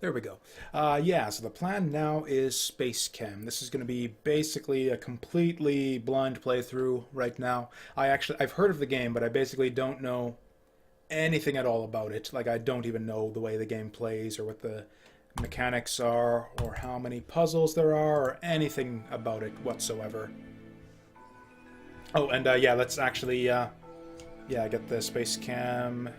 There we go. Yeah, so the plan now is SpaceChem. This is going to be basically a completely blind playthrough right now. I've heard of the game, but I basically don't know anything at all about it. Like, I don't even know the way the game plays or what the mechanics are or how many puzzles there are or anything about it whatsoever. Oh, and yeah, let's actually yeah, get the SpaceChem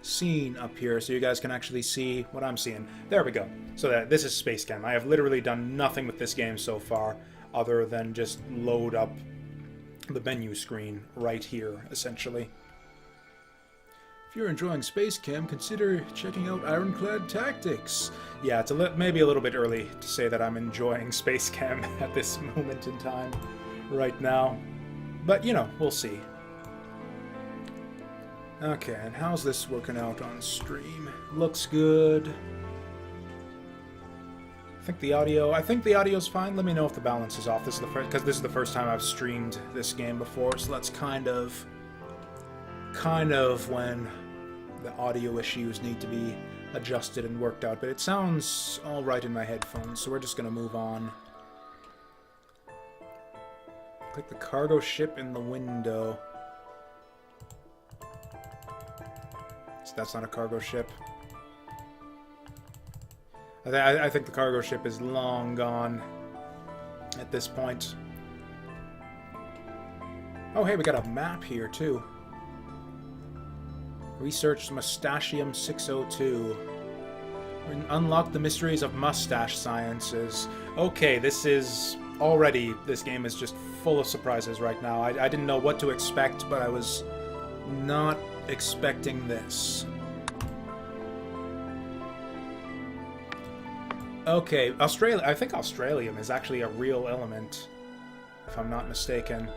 scene up here so you guys can actually see what I'm seeing. There we go. So this is SpaceChem. I have literally done nothing with this game so far other than just load up the menu screen right here, essentially. If you're enjoying SpaceChem, consider checking out Ironclad Tactics. Yeah, it's maybe a little bit early to say that I'm enjoying SpaceChem at this moment in time right now. But, you know, we'll see. Okay, and how's this working out on stream? Looks good. I think the audio's fine. Let me know if the balance is off. This is the first, because this is the first time I've streamed this game before, so that's kind of when the audio issues need to be adjusted and worked out. But it sounds all right in my headphones, so we're just gonna move on. Click the cargo ship in the window. So that's not a cargo ship. I think the cargo ship is long gone at this point. Oh, hey, we got a map here, too. Research Mustachium 602. Unlock the mysteries of mustache sciences. Okay, this game is just full of surprises right now. I didn't know what to expect, but I was not expecting this. Okay, Australia. I think Australium is actually a real element, if I'm not mistaken.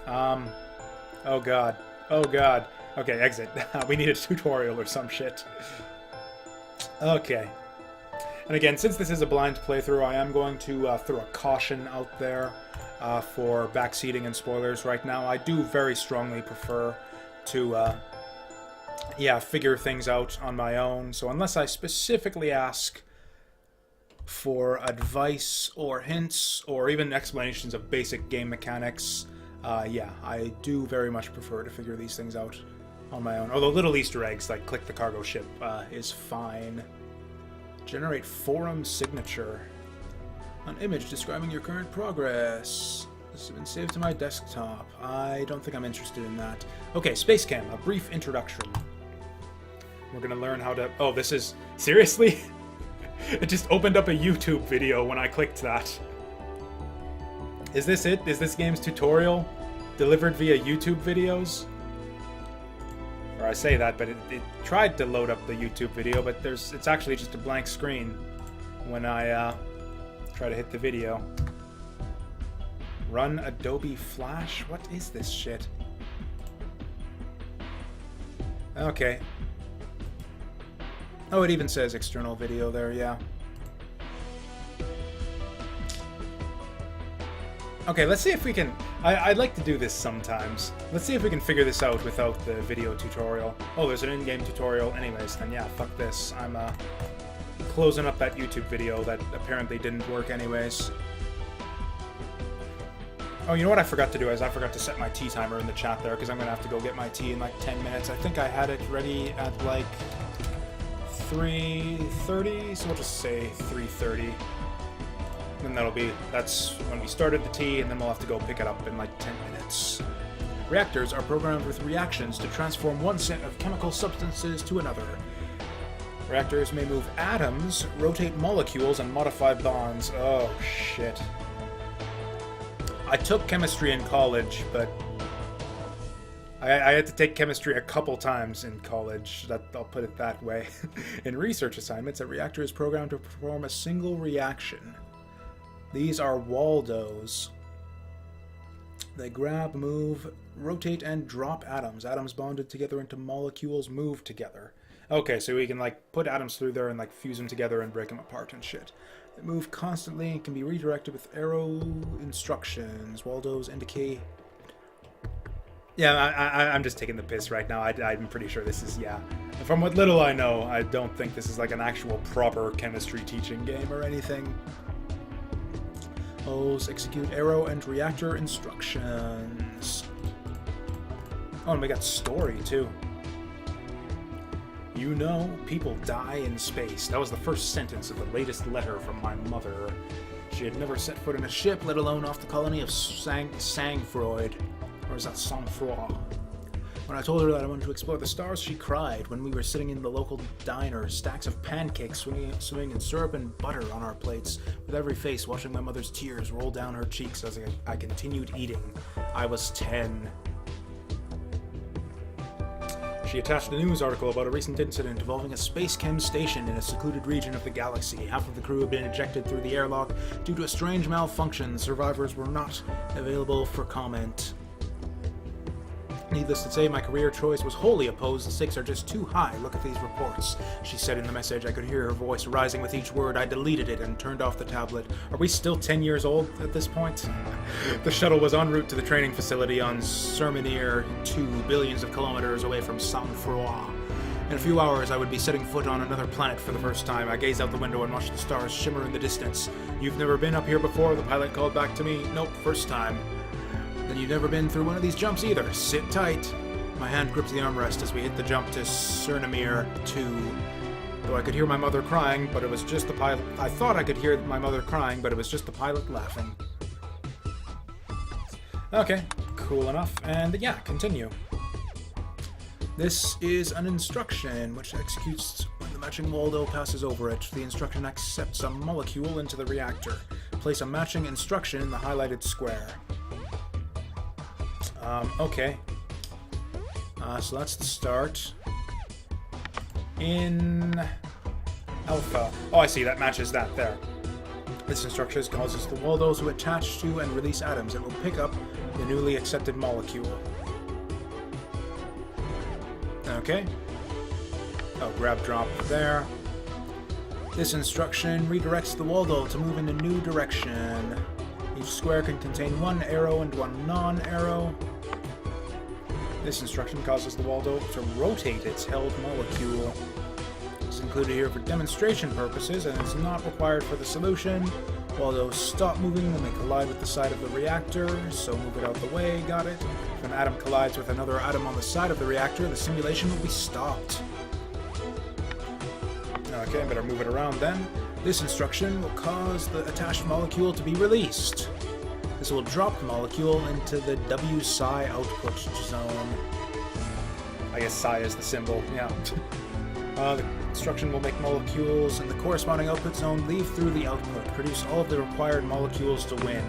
Oh god. Oh god. Okay, exit. We need a tutorial or some shit. Okay. And again, since this is a blind playthrough, I am going to throw a caution out there for backseating and spoilers right now. I do very strongly prefer to, yeah, figure things out on my own. So unless I specifically ask for advice or hints or even explanations of basic game mechanics, yeah, I do very much prefer to figure these things out on my own. Although little Easter eggs like click the cargo ship is fine. Generate forum signature. An image describing your current progress. This has been saved to my desktop. I don't think I'm interested in that. Okay, SpaceChem, a brief introduction. We're gonna learn how to... Oh, this is... Seriously? It just opened up a YouTube video when I clicked that. Is this it? Is this game's tutorial delivered via YouTube videos? Or I say that, but it tried to load up the YouTube video, but it's actually just a blank screen when I try to hit the video. Run Adobe Flash? What is this shit? Okay. Oh, it even says external video there, yeah. Okay, let's see if we can... I'd like to do this sometimes. Let's see if we can figure this out without the video tutorial. Oh, there's an in-game tutorial. Anyways, then yeah, fuck this. I'm closing up that YouTube video that apparently didn't work anyways. Oh, you know what I forgot to do is I forgot to set my tea timer in the chat there, because I'm going to have to go get my tea in like 10 minutes. I think I had it ready at like 3:30, so we'll just say 3:30. And that's when we started the tea, and then we'll have to go pick it up in like 10 minutes. Reactors are programmed with reactions to transform one set of chemical substances to another. Reactors may move atoms, rotate molecules, and modify bonds. Oh, shit. I took chemistry in college, but I had to take chemistry a couple times in college. I'll put it that way. In research assignments, a reactor is programmed to perform a single reaction. These are Waldos. They grab, move, rotate, and drop atoms. Atoms bonded together into molecules move together. Okay, so we can like put atoms through there and like fuse them together and break them apart and shit. They move constantly and can be redirected with arrow instructions. Waldos indicate Yeah, I'm just taking the piss right now. I'm pretty sure this is, yeah. From what little I know, I don't think this is like an actual proper chemistry teaching game or anything. O's execute arrow and reactor instructions. Oh, and we got story, too. You know, people die in space. That was the first sentence of the latest letter from my mother. She had never set foot in a ship, let alone off the colony of Sangfroid. Or is that Sang-Froid? When I told her that I wanted to explore the stars, she cried. When we were sitting in the local diner, stacks of pancakes swimming in syrup and butter on our plates, with every face watching my mother's tears roll down her cheeks as I continued eating. I was 10. She attached a news article about a recent incident involving a SpaceChem station in a secluded region of the galaxy. Half of the crew had been ejected through the airlock due to a strange malfunction. Survivors were not available for comment. Needless to say, my career choice was wholly opposed. The stakes are just too high. Look at these reports, she said in the message. I could hear her voice rising with each word. I deleted it and turned off the tablet. Are we still 10 years old at this point? The shuttle was en route to the training facility on Sernimir, 2 billions of kilometers away from Sang-Froid. In a few hours, I would be setting foot on another planet for the first time. I gazed out the window and watched the stars shimmer in the distance. You've never been up here before? The pilot called back to me. Nope, first time. Then you've never been through one of these jumps either. Sit tight. My hand gripped the armrest as we hit the jump to Sernimir 2. Though I could hear my mother crying, but it was just the pilot. I thought I could hear my mother crying, but it was just the pilot laughing. Okay, cool enough. And yeah, continue. This is an instruction which executes when the matching Waldo passes over it. The instruction accepts a molecule into the reactor. Place a matching instruction in the highlighted square. Okay. So that's the start. In Alpha. Oh, I see. That matches that there. This instruction causes the Waldos to attach to and release atoms. It will pick up the newly accepted molecule. Okay. Oh, grab drop there. This instruction redirects the Waldo to move in a new direction. Each square can contain one arrow and one non-arrow. This instruction causes the Waldo to rotate its held molecule. It's included here for demonstration purposes and is not required for the solution. Waldos stop moving when they collide with the side of the reactor, so move it out the way, got it. If an atom collides with another atom on the side of the reactor, the simulation will be stopped. Okay, better move it around then. This instruction will cause the attached molecule to be released. This will drop the molecule into the W-psi output zone. I guess psi is the symbol, yeah. The instruction will make molecules in the corresponding output zone leave through the output. Produce all of the required molecules to win.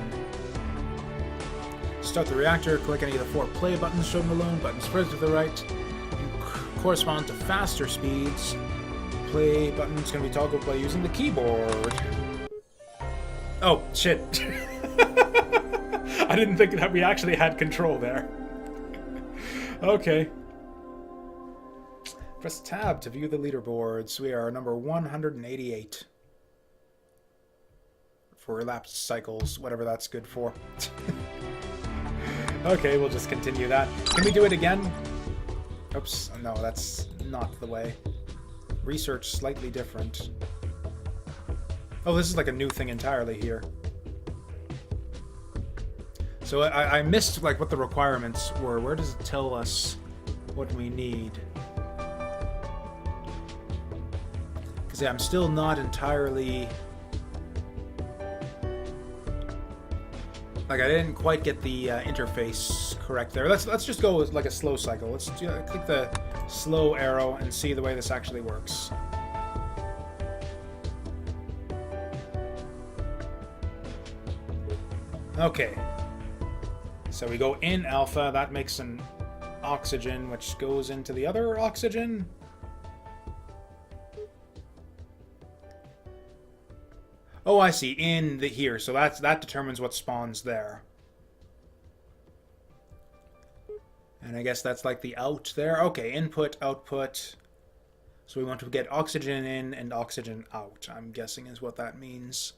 Start the reactor, click any of the 4 play buttons shown below. Buttons further to the right correspond to faster speeds. Play buttons can be toggled by using the keyboard. Oh, shit. I didn't think that we actually had control there. Okay. Press tab to view the leaderboards. We are number 188. For elapsed cycles, whatever that's good for. Okay, we'll just continue that. Can we do it again? Oops, no, that's not the way. Research slightly different. Oh, this is like a new thing entirely here. So I missed like what the requirements were. Where does it tell us what we need? Because yeah, I'm still not entirely... Like I didn't quite get the interface correct there. Let's just go with like a slow cycle. Let's click the slow arrow and see the way this actually works. Okay. So we go in alpha, that makes an oxygen, which goes into the other oxygen. Oh, I see, in the here, so that determines what spawns there. And I guess that's like the out there. Okay, input, output. So we want to get oxygen in and oxygen out, I'm guessing is what that means.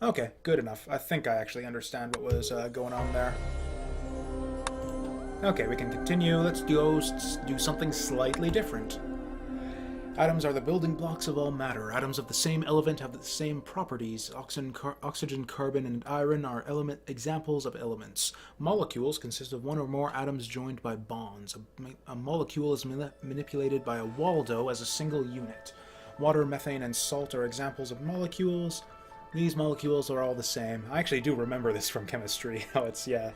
Okay, good enough. I think I actually understand what was going on there. Okay, we can continue. Let's do something slightly different. Atoms are the building blocks of all matter. Atoms of the same element have the same properties. Oxygen, carbon, and iron are examples of elements. Molecules consist of one or more atoms joined by bonds. A molecule is manipulated by a Waldo as a single unit. Water, methane, and salt are examples of molecules. These molecules are all the same. I actually do remember this from chemistry, how it's, yeah,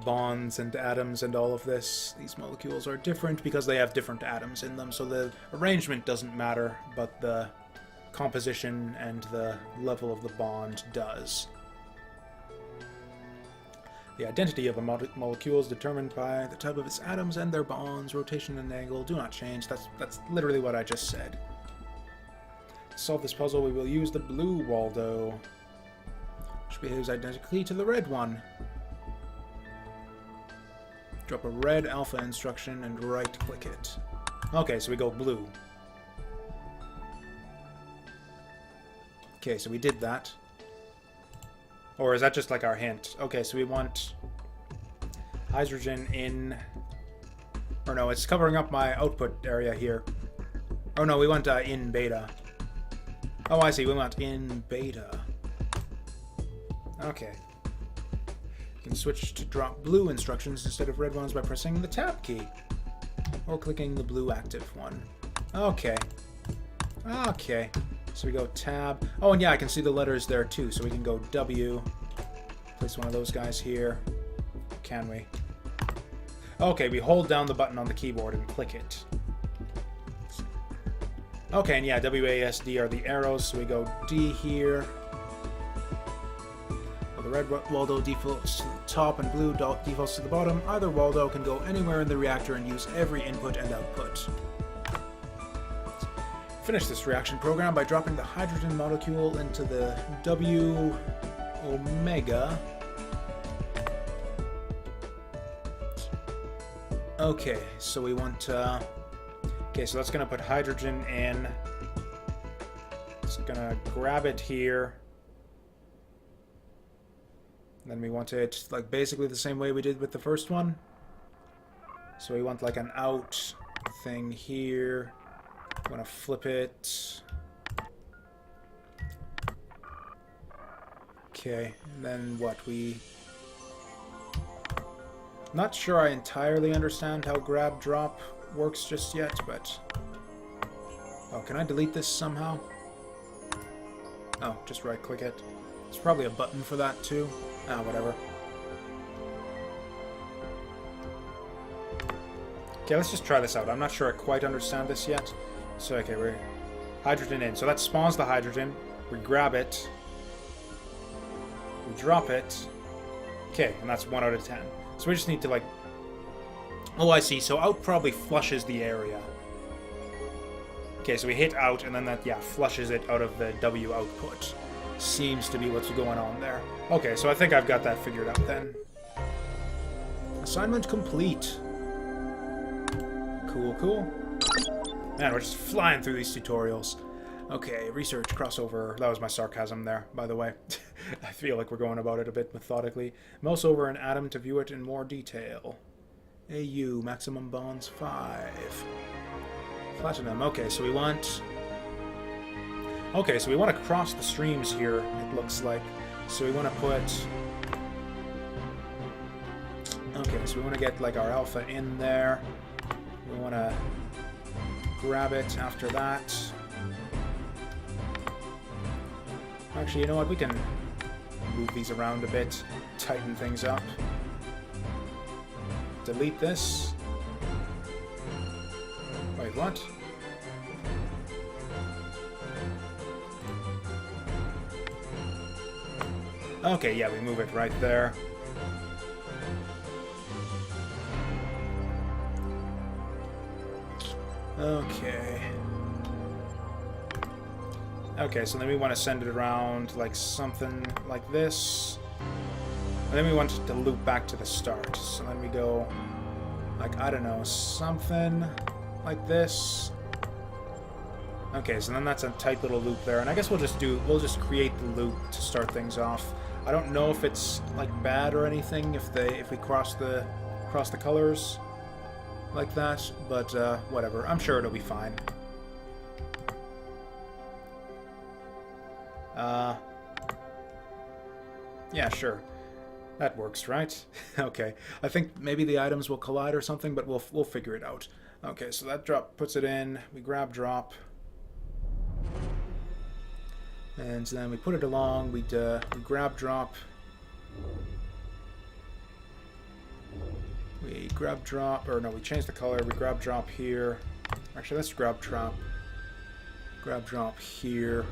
bonds and atoms and all of this. These molecules are different because they have different atoms in them, so the arrangement doesn't matter, but the composition and the level of the bond does. The identity of a molecule is determined by the type of its atoms and their bonds. Rotation and angle do not change. That's literally what I just said. To solve this puzzle, we will use the blue Waldo, which behaves identically to the red one. Drop a red alpha instruction and right-click it. Okay, so we go blue. Okay, so we did that. Or is that just like our hint? Okay, so we want hydrogen in... Or no, it's covering up my output area here. Oh no, we want in beta. Oh, I see, we want in beta. Okay. You can switch to drop blue instructions instead of red ones by pressing the tab key. Or clicking the blue active one. Okay. Okay. So we go tab. Oh, and yeah, I can see the letters there too. So we can go W. Place one of those guys here. Can we? Okay, we hold down the button on the keyboard and click it. Okay, and yeah, W, A, S, D are the arrows. So we go D here. The red Waldo defaults to the top and blue defaults to the bottom. Either Waldo can go anywhere in the reactor and use every input and output. Finish this reaction program by dropping the hydrogen molecule into the W omega. Okay, so we want okay, so that's gonna put hydrogen in. It's gonna grab it here. Then we want it like basically the same way we did with the first one. So we want like an out thing here. We want to flip it. Okay, and then what? Not sure I entirely understand how grab drop works just yet, but... Oh, can I delete this somehow? Oh, just right click it. There's probably a button for that too. Ah, whatever. Okay, let's just try this out. I'm not sure I quite understand this yet. So, okay, we're hydrogen in. So that spawns the hydrogen. We grab it. We drop it. Okay, and that's 1 out of 10. So we just need to, like... Oh, I see. So out probably flushes the area. Okay, so we hit out, and then that, yeah, flushes it out of the W output. Seems to be what's going on there. Okay, so I think I've got that figured out then. Assignment complete. Cool, cool. Man, we're just flying through these tutorials. Okay, research, crossover. That was my sarcasm there, by the way. I feel like we're going about it a bit methodically. Mouse over an atom to view it in more detail. AU, maximum bonds 5. Platinum, okay, so we want... Okay, so we want to cross the streams here, it looks like. So we want to put... Okay, so we want to get, like, our alpha in there. We want to grab it after that. Actually, you know what? We can move these around a bit, tighten things up. Delete this. Wait, what? Okay, yeah, we move it right there. Okay. Okay, so then we want to send it around like something like this. And then we want it to loop back to the start. So then we go, like, I don't know, something like this. Okay, so then that's a tight little loop there. And I guess we'll just create the loop to start things off. I don't know if it's like bad or anything if we cross the colors like that, but whatever. I'm sure it'll be fine. Yeah, sure. That works, right? Okay. I think maybe the items will collide or something, but we'll figure it out. Okay, so that drop puts it in. We grab drop. And then we put it along. We grab drop. We grab drop, or no, we change the color. We grab drop here. Actually, let's grab drop. Grab drop here.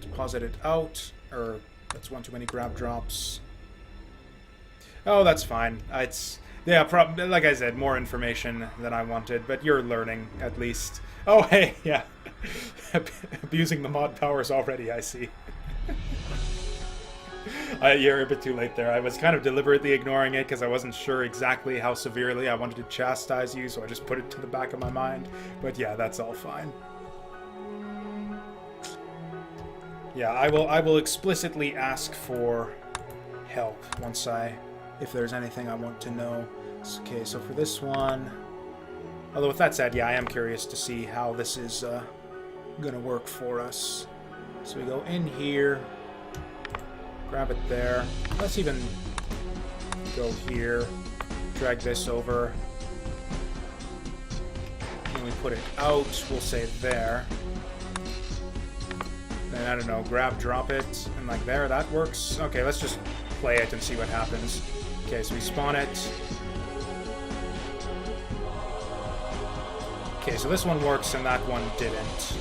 Deposit it out, or that's one too many grab drops. Oh, that's fine. Yeah, like I said, more information than I wanted, but you're learning at least. Oh, hey, yeah, abusing the mod powers already. I see. You're a bit too late there. I was kind of deliberately ignoring it because I wasn't sure exactly how severely I wanted to chastise you, so I just put it to the back of my mind. But yeah, that's all fine. Yeah, I will explicitly ask for help if there's anything I want to know. Okay, so for this one, although with that said, yeah, I am curious to see how this is gonna work for us. So we go in here, grab it there. Let's even go here, drag this over, and we put it out. We'll say there. Then, I don't know, grab, drop it, and like there, that works. Okay, let's just play it and see what happens. Okay, so we spawn it. Okay, so this one works and that one didn't.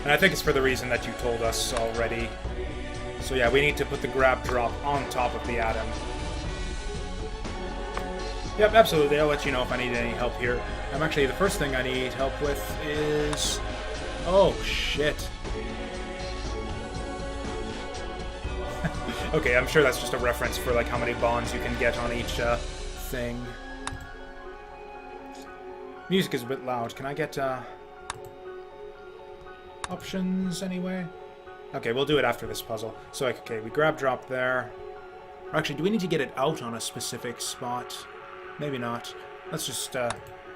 And I think it's for the reason that you told us already. So yeah, we need to put the grab drop on top of the atom. Yep, absolutely. I'll let you know if I need any help here. Actually, the first thing I need help with is... Oh, shit. Okay, I'm sure that's just a reference for like how many bonds you can get on each thing. Music is a bit loud. Can I get options anyway? Okay, we'll do it after this puzzle. So, like, okay, we grab drop there. Or actually, do we need to get it out on a specific spot? Maybe not. Let's just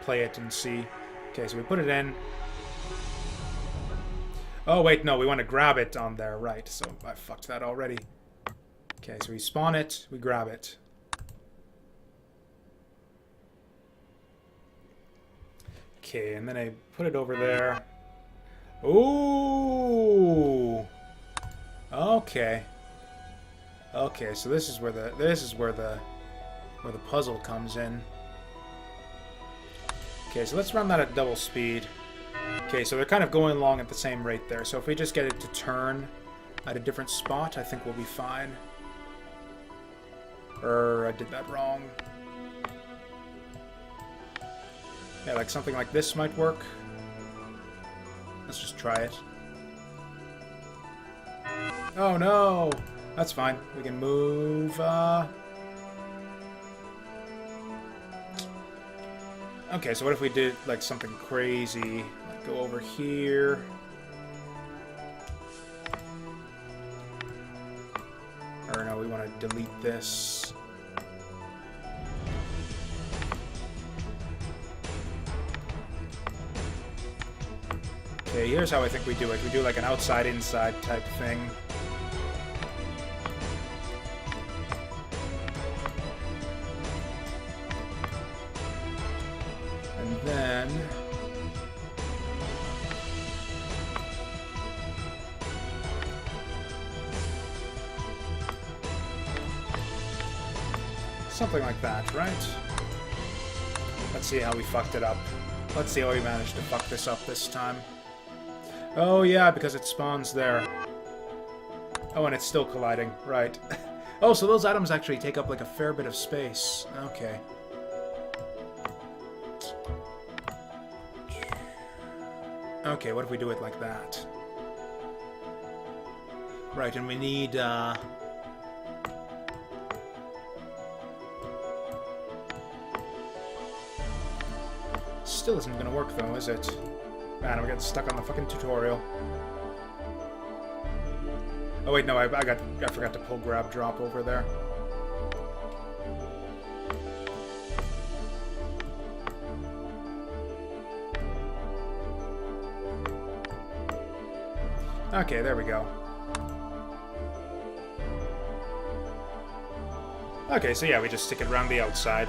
play it and see. Okay, so we put it in. Oh, wait, no, we want to grab it on there, right. So I fucked that already. Okay, so we spawn it, we grab it. Okay, and then I put it over there. Ooh! Okay. Okay, so this is where the puzzle comes in. Okay, so let's run that at double speed. Okay, so they're kind of going along at the same rate there. So if we just get it to turn at a different spot, I think we'll be fine. I did that wrong. Yeah, like something like this might work. Let's just try it. Oh no! That's fine. We can move, Okay, so what if we did, like, something crazy? Like, go over here. Or no, we want to delete this. Okay, here's how I think we do it. We do, like, an outside-inside type thing. And then... something like that, right? Let's see how we fucked it up. Let's see how we managed to fuck this up this time. Oh yeah, because it spawns there. Oh, and it's still colliding, right. Oh, so those atoms actually take up like a fair bit of space. Okay. Okay, what if we do it like that? Right, and we need, Still isn't gonna work though, is it? Man, I'm getting stuck on the fucking tutorial. Oh wait, no, I forgot to pull grab drop over there. Okay, there we go. Okay, so yeah, we just stick it around the outside.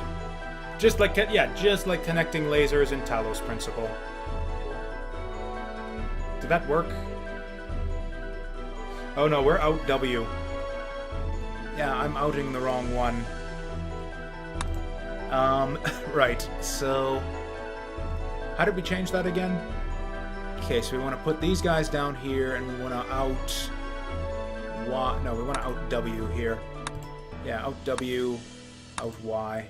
Just like, yeah, just like connecting lasers in Talos Principle. Did that work? Oh no, we're out W. Yeah, I'm outing the wrong one. Right, so... How did we change that again? Okay, so we want to put these guys down here, and we want to out... Y. No, we want to out W here. Yeah, out W, out Y.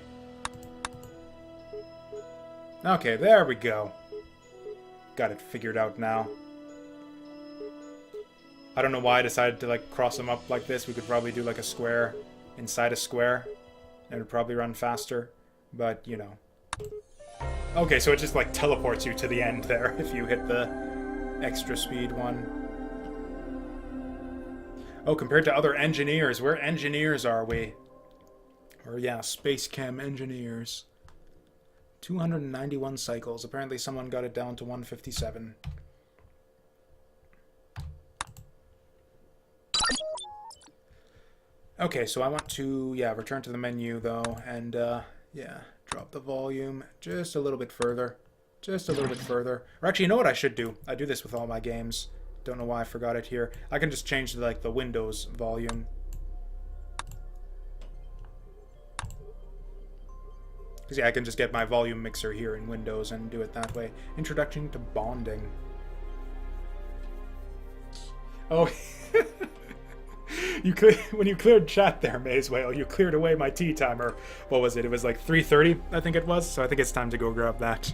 Okay, there we go. Got it figured out now. I don't know why I decided to, like, cross them up like this. We could probably do, like, a square inside a square. It would probably run faster. But, you know. Okay, so it just, like, teleports you to the end there if you hit the extra speed one. Oh, compared to other engineers. Where engineers are we? Or, yeah, SpaceChem engineers. 291 cycles. Apparently someone got it down to 157. Okay, so I want to, yeah, return to the menu, though, and, yeah, drop the volume just a little bit further. Just a little bit further. Or actually, you know what I should do? I do this with all my games. Don't know why I forgot it here. I can just change, like, the Windows volume. Because, yeah, I can just get my volume mixer here in Windows and do it that way. Introduction to bonding. Oh, when you cleared chat there, Maze Whale, you cleared away my tea timer. What was it? It was like 3:30, I think it was. So I think it's time to go grab that.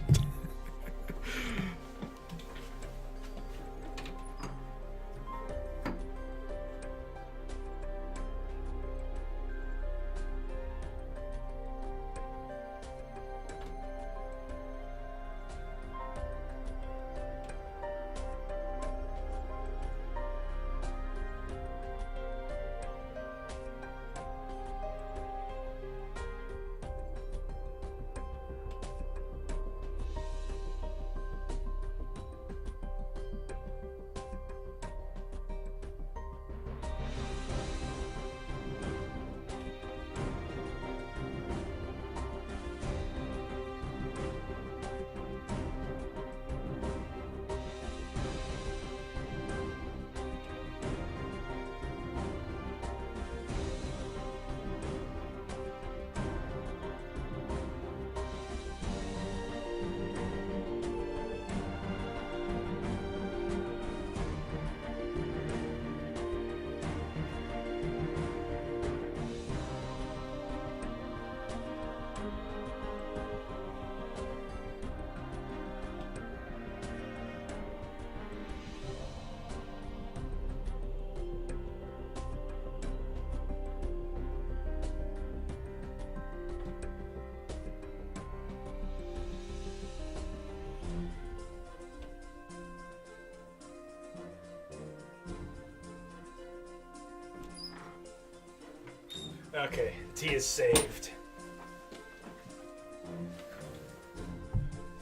Okay, tea is saved.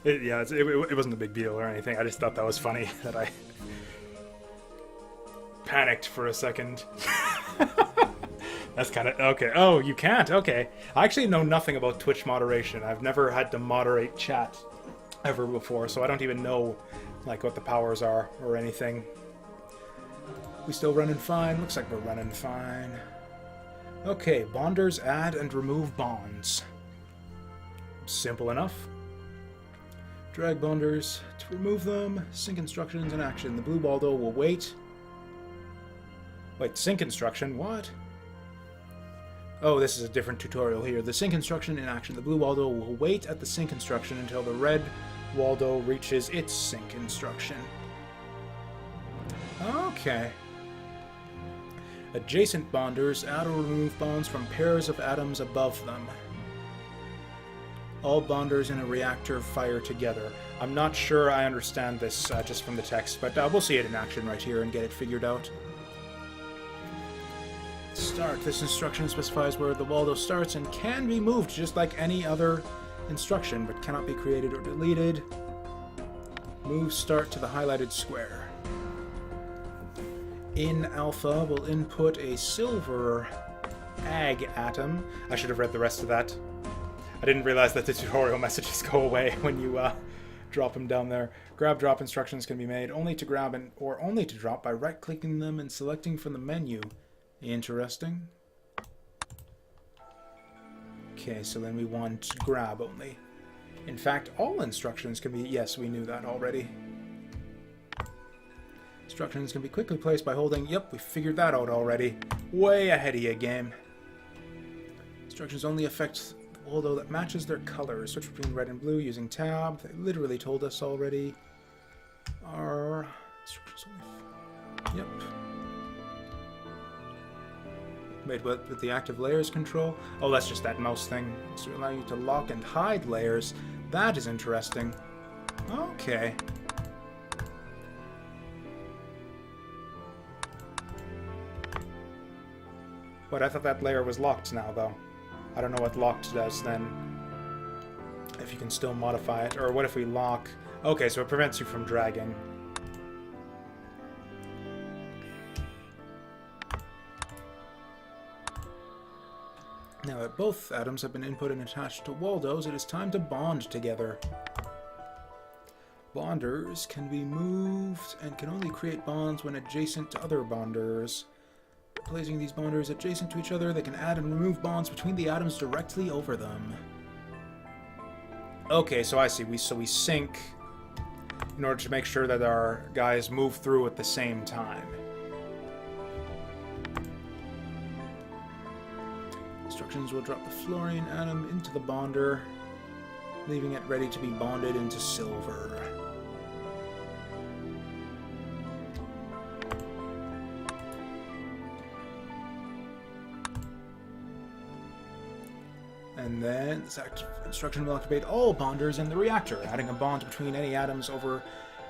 It wasn't a big deal or anything. I just thought that was funny that I panicked for a second. That's kind of... Okay. Oh, you can't? Okay. I actually know nothing about Twitch moderation. I've never had to moderate chat ever before, so I don't even know, like, what the powers are or anything. We still running fine? Looks like we're running fine. Okay, bonders add and remove bonds. Simple enough. Drag bonders to remove them. Sync instructions in action. The blue Baldo will wait. Wait, sync instruction? What? Oh, this is a different tutorial here. The sync instruction in action. The blue Waldo will wait at the sync instruction until the red Waldo reaches its sync instruction. Okay. Adjacent bonders add or remove bonds from pairs of atoms above them. All bonders in a reactor fire together. I'm not sure I understand this just from the text, but we'll see it in action right here and get it figured out. Start. This instruction specifies where the Waldo starts and can be moved just like any other instruction, but cannot be created or deleted. Move start to the highlighted square. In alpha, we'll input a silver ag atom. I should have read the rest of that. I didn't realize that the tutorial messages go away when you drop them down there. Grab drop instructions can be made only to grab or only to drop by right-clicking them and selecting from the menu. Interesting. Okay, so then we want grab only. In fact, all instructions can be... Yes, we knew that already. Instructions can be quickly placed by holding... Yep, we figured that out already. Way ahead of you, game. Instructions only affect the Waldo that matches their colors. Switch between red and blue using tab. They literally told us already. Our... Instructions only... Yep. Wait, what? With the active layers control? Oh, that's just that mouse thing. It's to allow you to lock and hide layers. That is interesting. Okay. But I thought that layer was locked now, though. I don't know what locked does then. If you can still modify it. Or what if we lock... Okay, so it prevents you from dragging. Now that both atoms have been input and attached to Waldos, it is time to bond together. Bonders can be moved and can only create bonds when adjacent to other bonders. Placing these bonders adjacent to each other, they can add and remove bonds between the atoms directly over them. Okay, so I see. We sync in order to make sure that our guys move through at the same time. Instructions will drop the fluorine atom into the bonder, leaving it ready to be bonded into silver. And then this instruction will activate all bonders in the reactor, adding a bond between any atoms over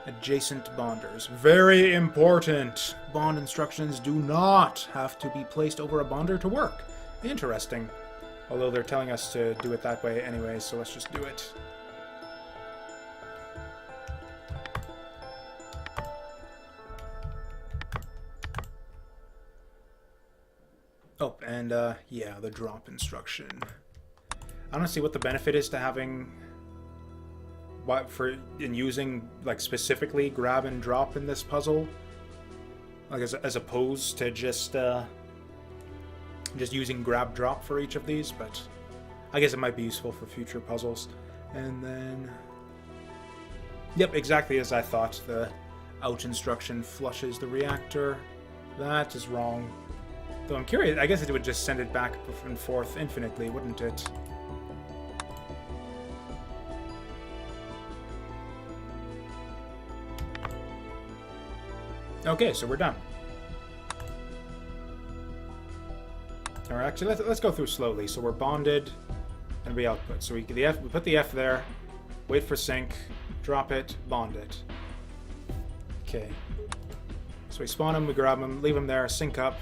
adjacent bonders. Very important! Bond instructions do not have to be placed over a bonder to work. Interesting. Although they're telling us to do it that way anyway, so let's just do it. Oh, and yeah, the drop instruction. I don't see what the benefit is to having... in using, like, specifically grab and drop in this puzzle. Like, as opposed to just using grab drop for each of these, but I guess it might be useful for future puzzles. And then... Yep, exactly as I thought. The out instruction flushes the reactor. That is wrong. Though I'm curious, I guess it would just send it back and forth infinitely, wouldn't it? Okay, so we're done. Or actually, let's go through slowly. So we're bonded, and we output. So we put the F there, wait for sync, drop it, bond it. Okay. So we spawn them, we grab them, leave them there, sync up,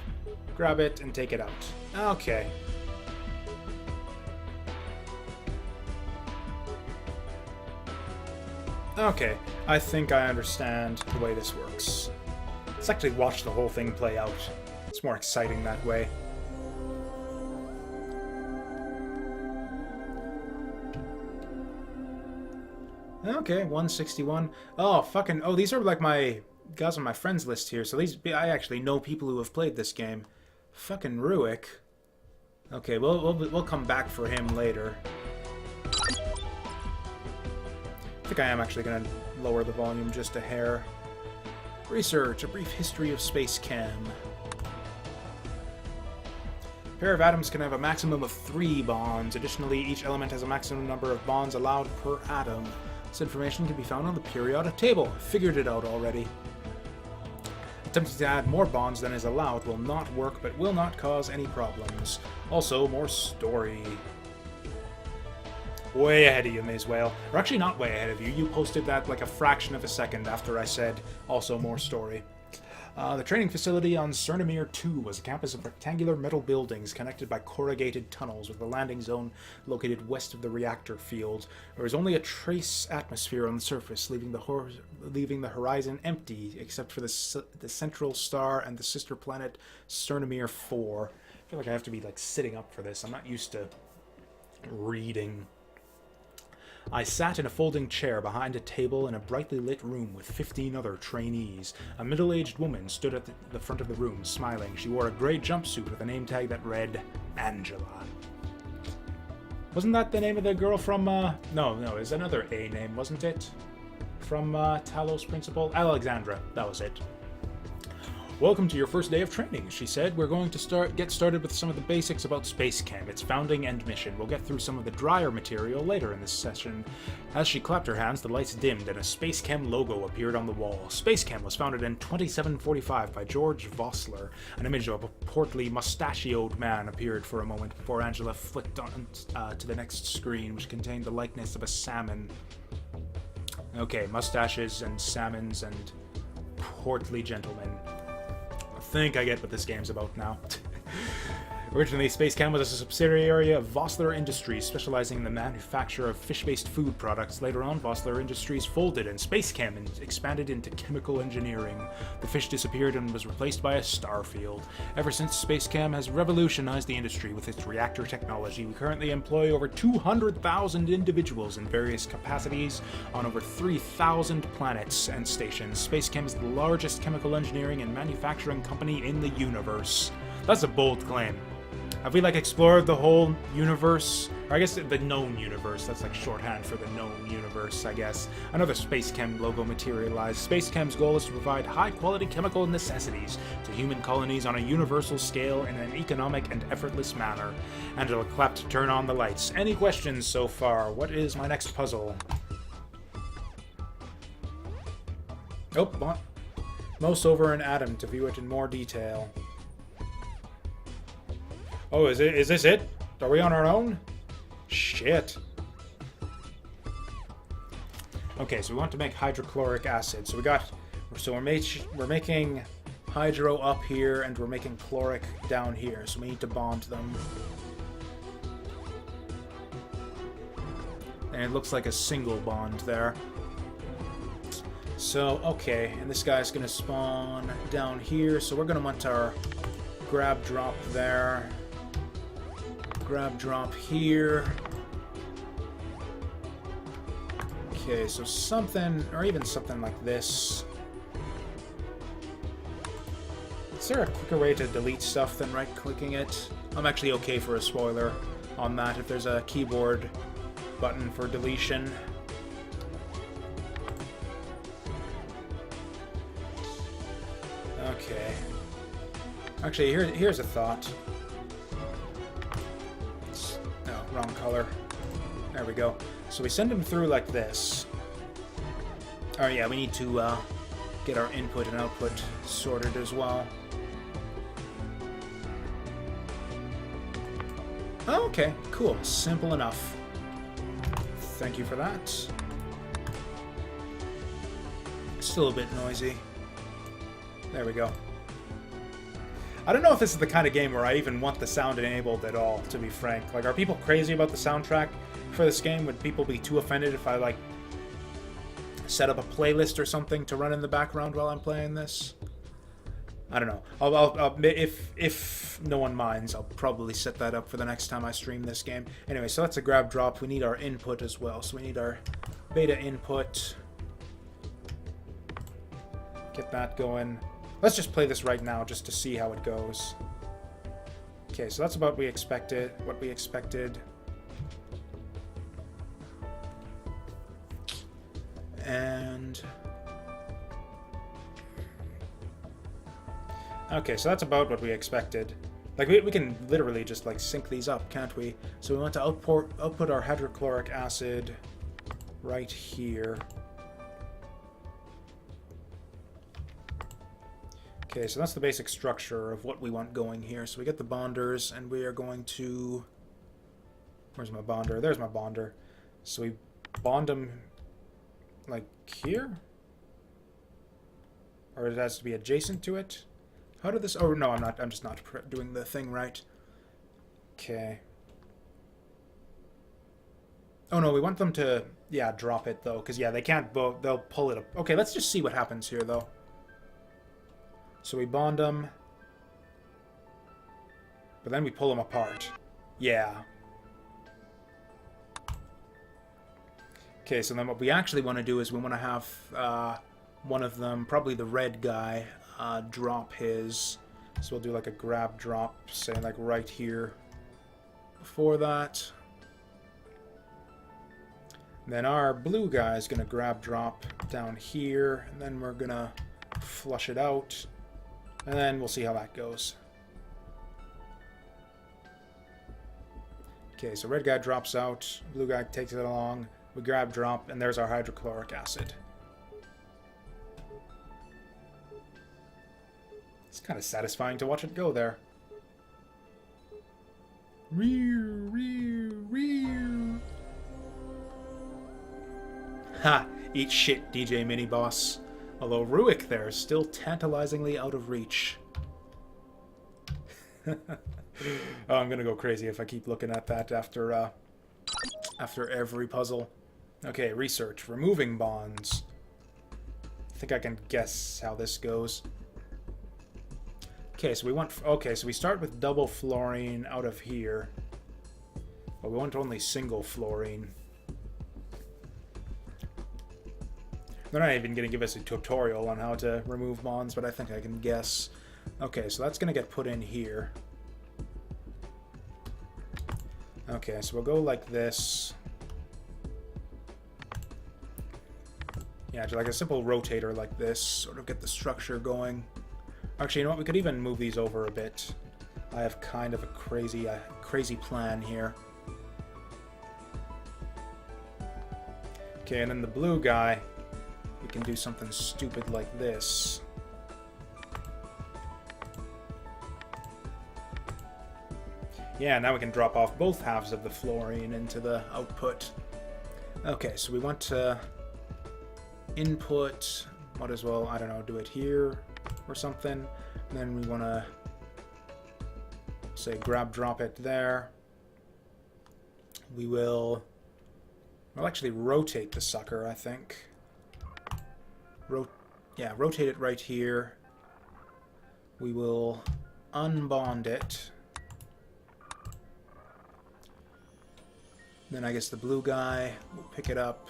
grab it, and take it out. Okay. Okay, I think I understand the way this works. Let's actually watch the whole thing play out. It's more exciting that way. Okay, 161. Oh, fucking... Oh, these are like my guys on my friends list here. So these... I actually know people who have played this game. Fucking Ruick. Okay, we'll come back for him later. I think I am actually going to lower the volume just a hair. Research, a brief history of SpaceChem. A pair of atoms can have a maximum of 3 bonds. Additionally, each element has a maximum number of bonds allowed per atom. This information can be found on the periodic table. Figured it out already. Attempting to add more bonds than is allowed will not work, but will not cause any problems. Also, more story. Way ahead of you, Maze Whale. Or actually not way ahead of you. You posted that like a fraction of a second after I said, also more story. The training facility on Sernimir 2 was a campus of rectangular metal buildings connected by corrugated tunnels with a landing zone located west of the reactor field. There was only a trace atmosphere on the surface, leaving the horizon empty except for the central star and the sister planet Sernimir 4. I feel like I have to be like sitting up for this. I'm not used to reading. I sat in a folding chair behind a table in a brightly lit room with 15 other trainees. A middle-aged woman stood at the front of the room, smiling. She wore a gray jumpsuit with a name tag that read, Angela. Wasn't that the name of the girl from, No, it was another A name, wasn't it? From, Talos Principal? Alexandra, that was it. Welcome to your first day of training, she said. We're going to get started with some of the basics about SpaceChem, its founding and mission. We'll get through some of the drier material later in this session. As she clapped her hands, the lights dimmed and a SpaceChem logo appeared on the wall. SpaceChem was founded in 2745 by George Vossler. An image of a portly, mustachioed man appeared for a moment before Angela flicked on to the next screen, which contained the likeness of a salmon. Okay, mustaches and salmons and portly gentlemen. I think I get what this game's about now. Originally, SpaceChem was a subsidiary of Vossler Industries, specializing in the manufacture of fish-based food products. Later on, Vossler Industries folded and SpaceChem expanded into chemical engineering. The fish disappeared and was replaced by a star field. Ever since, SpaceChem has revolutionized the industry with its reactor technology. We currently employ over 200,000 individuals in various capacities on over 3,000 planets and stations. SpaceChem is the largest chemical engineering and manufacturing company in the universe. That's a bold claim. Have we, like, explored the whole universe? Or I guess the known universe. That's, like, shorthand for the known universe, I guess. Another SpaceChem logo materialized. SpaceChem's goal is to provide high-quality chemical necessities to human colonies on a universal scale in an economic and effortless manner. Angela clapped to turn on the lights. Any questions so far? What is my next puzzle? Oh, what? Mouse over an atom to view it in more detail. Oh, is this it? Are we on our own? Shit. Okay, so we want to make hydrochloric acid. So we're making hydro up here and we're making chloric down here. So we need to bond them. And it looks like a single bond there. So, okay, and this guy's gonna spawn down here. So we're gonna want our grab drop there. Grab drop here. Okay, so something, or even something like this. Is there a quicker way to delete stuff than right-clicking it? I'm actually okay for a spoiler on that if there's a keyboard button for deletion. Okay. Actually, here's a thought. Wrong color. There we go. So we send them through like this. Oh yeah, we need to get our input and output sorted as well. Oh, okay, cool. Simple enough. Thank you for that. Still a bit noisy. There we go. I don't know if this is the kind of game where I even want the sound enabled at all, to be frank. Like, are people crazy about the soundtrack for this game? Would people be too offended if I, like, set up a playlist or something to run in the background while I'm playing this? I don't know. I'll if no one minds, I'll probably set that up for the next time I stream this game. Anyway, so that's a grab drop. We need our input as well. So we need our beta input. Get that going. Let's just play this right now just to see how it goes. Okay, so that's about what we expected. And okay, so that's about what we expected. Like, we can literally just, like, sync these up, can't we? So we want to output our hydrochloric acid right here. Okay, so that's the basic structure of what we want going here. So we get the bonders, and we are going to... Where's my bonder? There's my bonder. So we bond them, like, here? Or it has to be adjacent to it? How did this... Oh, no, I'm not. I'm just not doing the thing right. Okay. Oh, no, we want them to... Yeah, drop it, though. Because, yeah, they can't... They'll pull it up. Okay, let's just see what happens here, though. So we bond them. But then we pull them apart. Yeah. Okay, so then what we actually want to do is we want to have one of them, probably the red guy, drop his... So we'll do like a grab drop, say like right here before that. Then our blue guy is going to grab drop down here, and then we're going to flush it out, and then we'll see how that goes. Okay, so red guy drops out, blue guy takes it along, we grab drop, and there's our hydrochloric acid. It's kind of satisfying to watch it go there. Rear, rear, rear. Ha! Eat shit, DJ Mini-Boss. Although Ruik there is still tantalizingly out of reach. Oh, I'm gonna go crazy if I keep looking at that after every puzzle. Okay, research. Removing bonds. I think I can guess how this goes. Okay, so we want... Okay, so we start with double fluorine out of here. But we want only single fluorine. They're not even going to give us a tutorial on how to remove bonds, but I think I can guess. Okay, so that's going to get put in here. Okay, so we'll go like this. Yeah, just like a simple rotator like this, sort of get the structure going. Actually, you know what? We could even move these over a bit. I have kind of a crazy plan here. Okay, and then the blue guy, we can do something stupid like this. Yeah, now we can drop off both halves of the fluorine into the output. Okay, so we want to input, might as well, I don't know, do it here or something. And then we want to, say, grab drop it there. We'll actually rotate the sucker, I think. Rotate it right here. We will unbond it. Then I guess the blue guy will pick it up.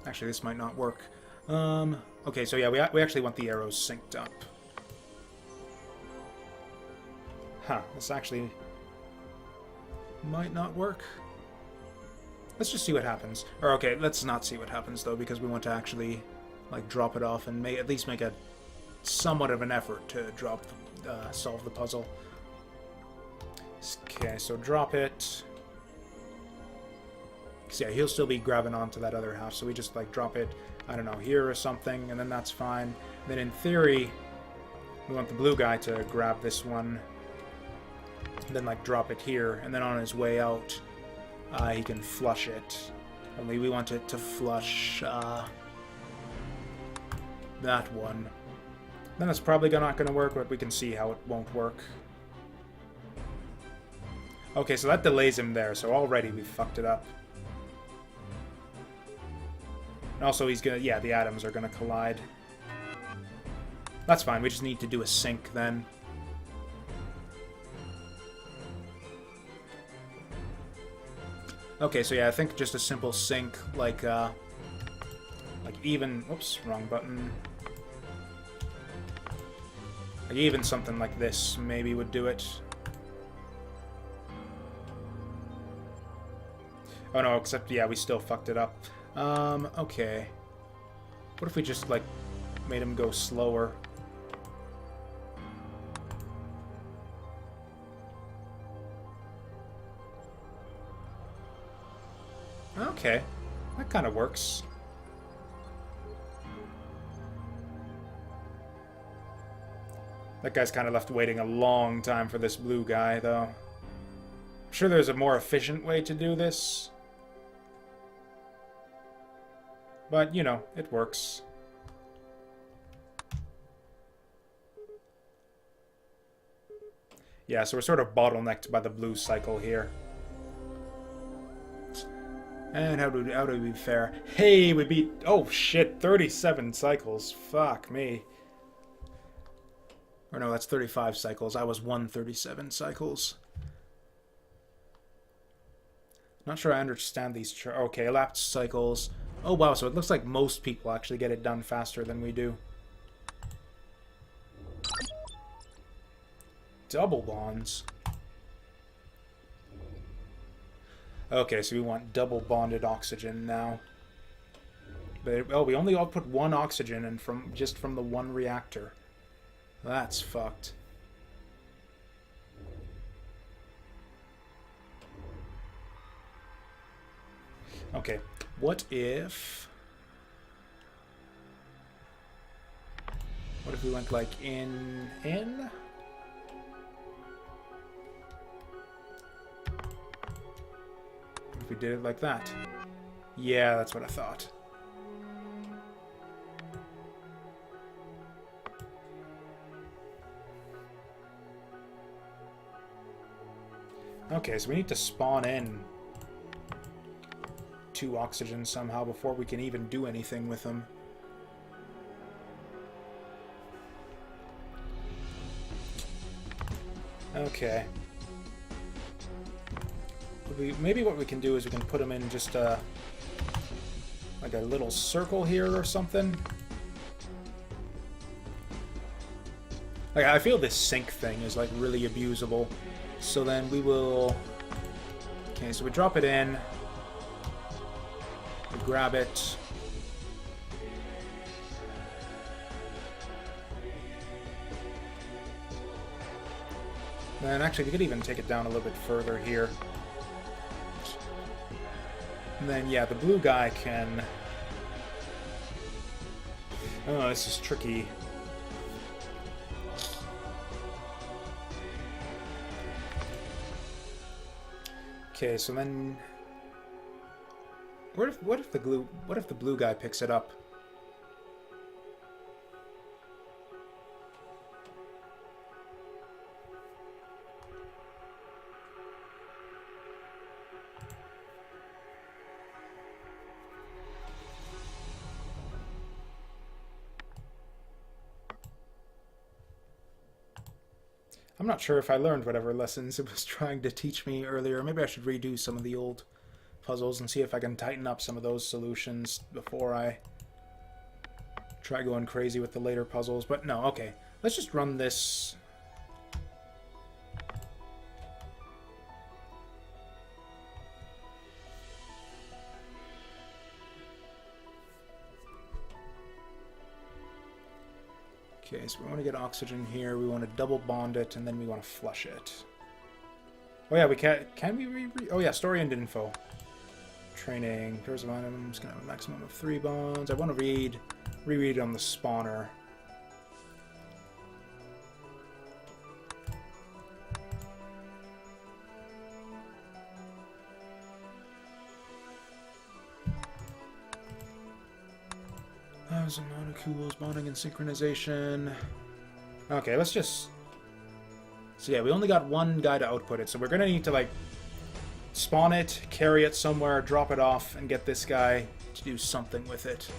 Actually, this might not work. Okay, so yeah, we actually want the arrows synced up. Huh, this actually might not work. Let's just see what happens. Or okay, let's not see what happens though, because we want to actually like drop it off and at least make a somewhat of an effort to solve the puzzle. Okay, so drop it. So yeah, he'll still be grabbing onto that other half, so we just like drop it, I don't know, here or something, and then that's fine. Then in theory, we want the blue guy to grab this one, and then like drop it here, and then on his way out, he can flush it. Only we want it to flush that one. Then it's probably not going to work, but we can see how it won't work. Okay, so that delays him there, so already we fucked it up. And also he's gonna, yeah, the atoms are gonna collide. That's fine, we just need to do a sync then. Okay, so yeah, I think just a simple sync, like even, oops, wrong button. Like even something like this maybe would do it. Oh no, except, yeah, we still fucked it up. Okay. What if we just, like, made him go slower? Okay. That kind of works. That guy's kind of left waiting a long time for this blue guy, though. I'm sure there's a more efficient way to do this. But, you know, it works. Yeah, so we're sort of bottlenecked by the blue cycle here. And how do we fare? Hey, we beat... Oh, shit, 37 cycles. Fuck me. Or no, that's 35 cycles. I was 137 cycles. Not sure I understand these... Okay, elapsed cycles. Oh, wow, so it looks like most people actually get it done faster than we do. Double bonds. Okay, so we want double bonded oxygen now. But oh, we only output one oxygen and just from the one reactor. That's fucked. Okay, what if we went like in? If we did it like that. Yeah, that's what I thought. Okay, so we need to spawn in 2 oxygen somehow before we can even do anything with them. Okay. Maybe what we can do is we can put them in just like a little circle here or something. Like, I feel this sync thing is like really abusable. So then we will... Okay, so we drop it in. We grab it. And actually, we could even take it down a little bit further here. And then, yeah, the blue guy can... Oh, this is tricky. Okay, so then... What if the blue guy picks it up? I'm not sure if I learned whatever lessons it was trying to teach me earlier. Maybe I should redo some of the old puzzles and see if I can tighten up some of those solutions before I try going crazy with the later puzzles. But no, okay. Let's just run this. Okay, so we want to get oxygen here, we want to double bond it, and then we want to flush it. Oh yeah, we can we oh yeah, story and info. Training, pairs of items, can have a maximum of 3 bonds. I want to reread on the spawner. Some molecules, bonding and synchronization. Okay, let's just... So yeah, we only got one guy to output it, so we're gonna need to, like, spawn it, carry it somewhere, drop it off, and get this guy to do something with it.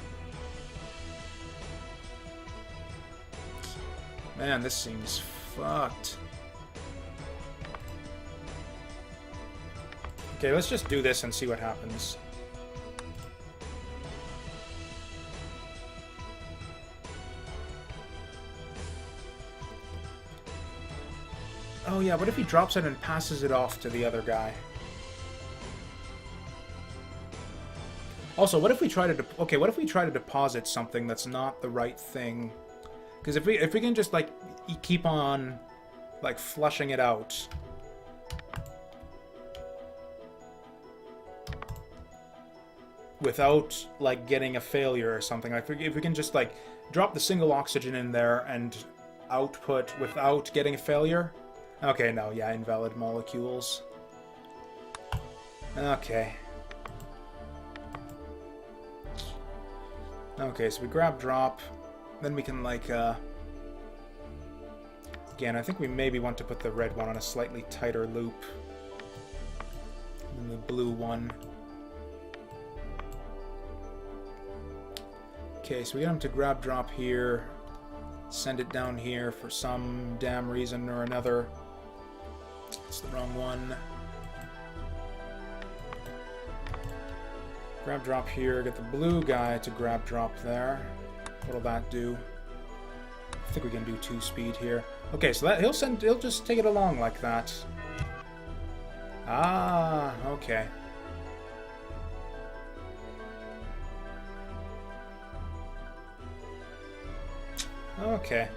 Man, this seems fucked. Okay, let's just do this and see what happens. Oh yeah, what if he drops it and passes it off to the other guy? Also, what if we try to... Okay, what if we try to deposit something that's not the right thing? Because if we can just, like, keep on, like, flushing it out... without, like, getting a failure or something. Like, if we can just, like, drop the single oxygen in there and output without getting a failure... Okay, no, yeah, invalid molecules. Okay. Okay, so we grab drop. Then we can, like, again, I think we maybe want to put the red one on a slightly tighter loop than the blue one. Okay, so we get him to grab drop here, send it down here for some damn reason or another. It's the wrong one. Grab drop here, get the blue guy to grab drop there. What'll that do? I think we can do 2 speed here. Okay, so that he'll just take it along like that. Ah, okay. Okay.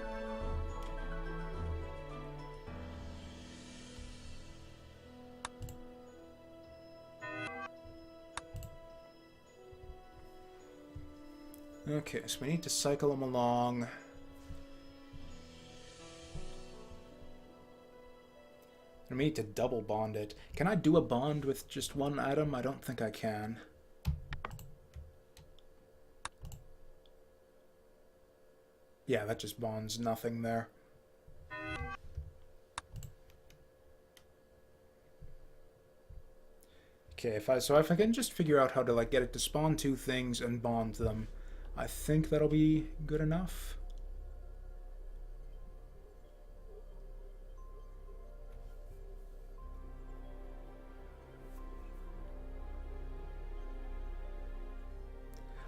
Okay, so we need to cycle them along. And we need to double bond it. Can I do a bond with just one atom? I don't think I can. Yeah, that just bonds nothing there. Okay, if I can just figure out how to like get it to spawn 2 things and bond them, I think that'll be good enough.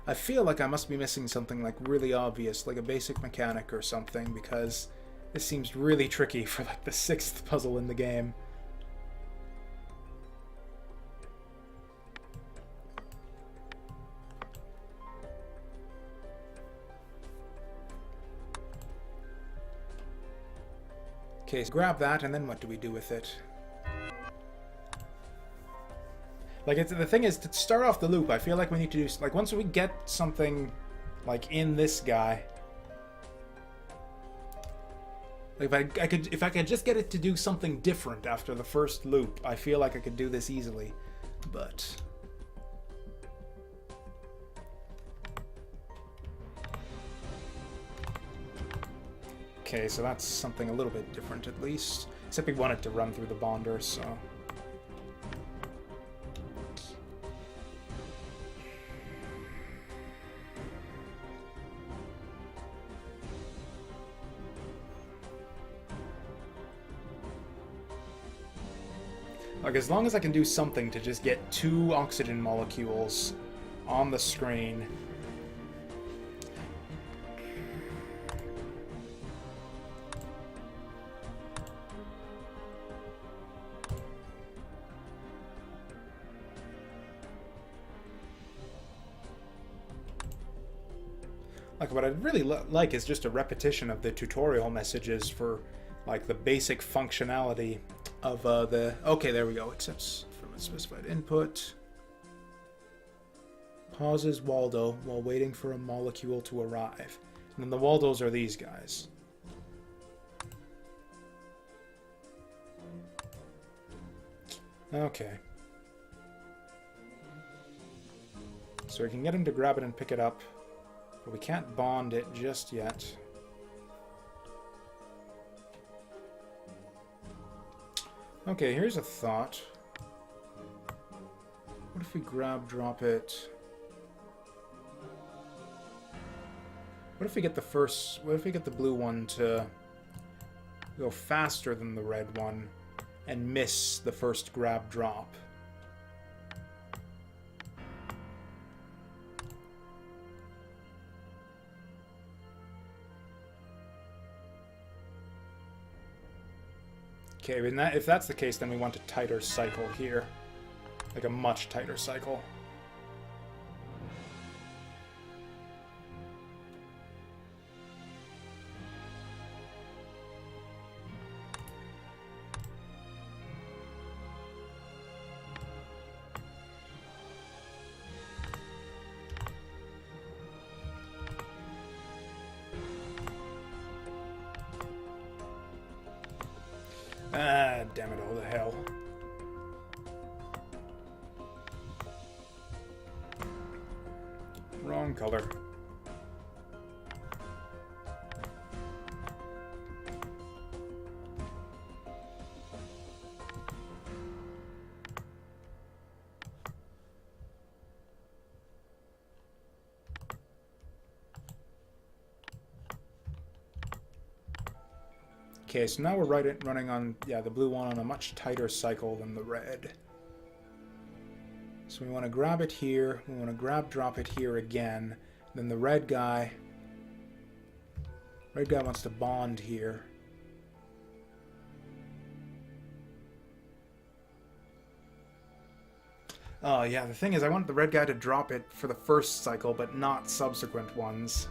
I feel like I must be missing something like really obvious, like a basic mechanic or something, because this seems really tricky for like the 6th puzzle in the game. Okay, so grab that, and then what do we do with it? Like, the thing is, to start off the loop, I feel like we need to do... Like, once we get something, like, in this guy... Like, if I could just get it to do something different after the first loop, I feel like I could do this easily. But... Okay, so that's something a little bit different, at least. Except we want it to run through the bonder, so... Like, as long as I can do something to just get 2 oxygen molecules on the screen. Like, what I'd really like is just a repetition of the tutorial messages for, like, the basic functionality of the... Okay, there we go. Accepts from a specified input. Pauses Waldo while waiting for a molecule to arrive. And then the Waldos are these guys. Okay. So we can get him to grab it and pick it up, but we can't bond it just yet. Okay, here's a thought. What if we drop it? What if we get the blue one to go faster than the red one and miss the first grab drop? Okay, if that's the case, then we want a tighter cycle here. Like a much tighter cycle. Ah, damn it, all the hell. Wrong color. Okay, so now we're running on, yeah, the blue one on a much tighter cycle than the red. So we want to grab it here. We want to drop it here again. Then the red guy wants to bond here. Oh, yeah, the thing is I want the red guy to drop it for the first cycle, but not subsequent ones.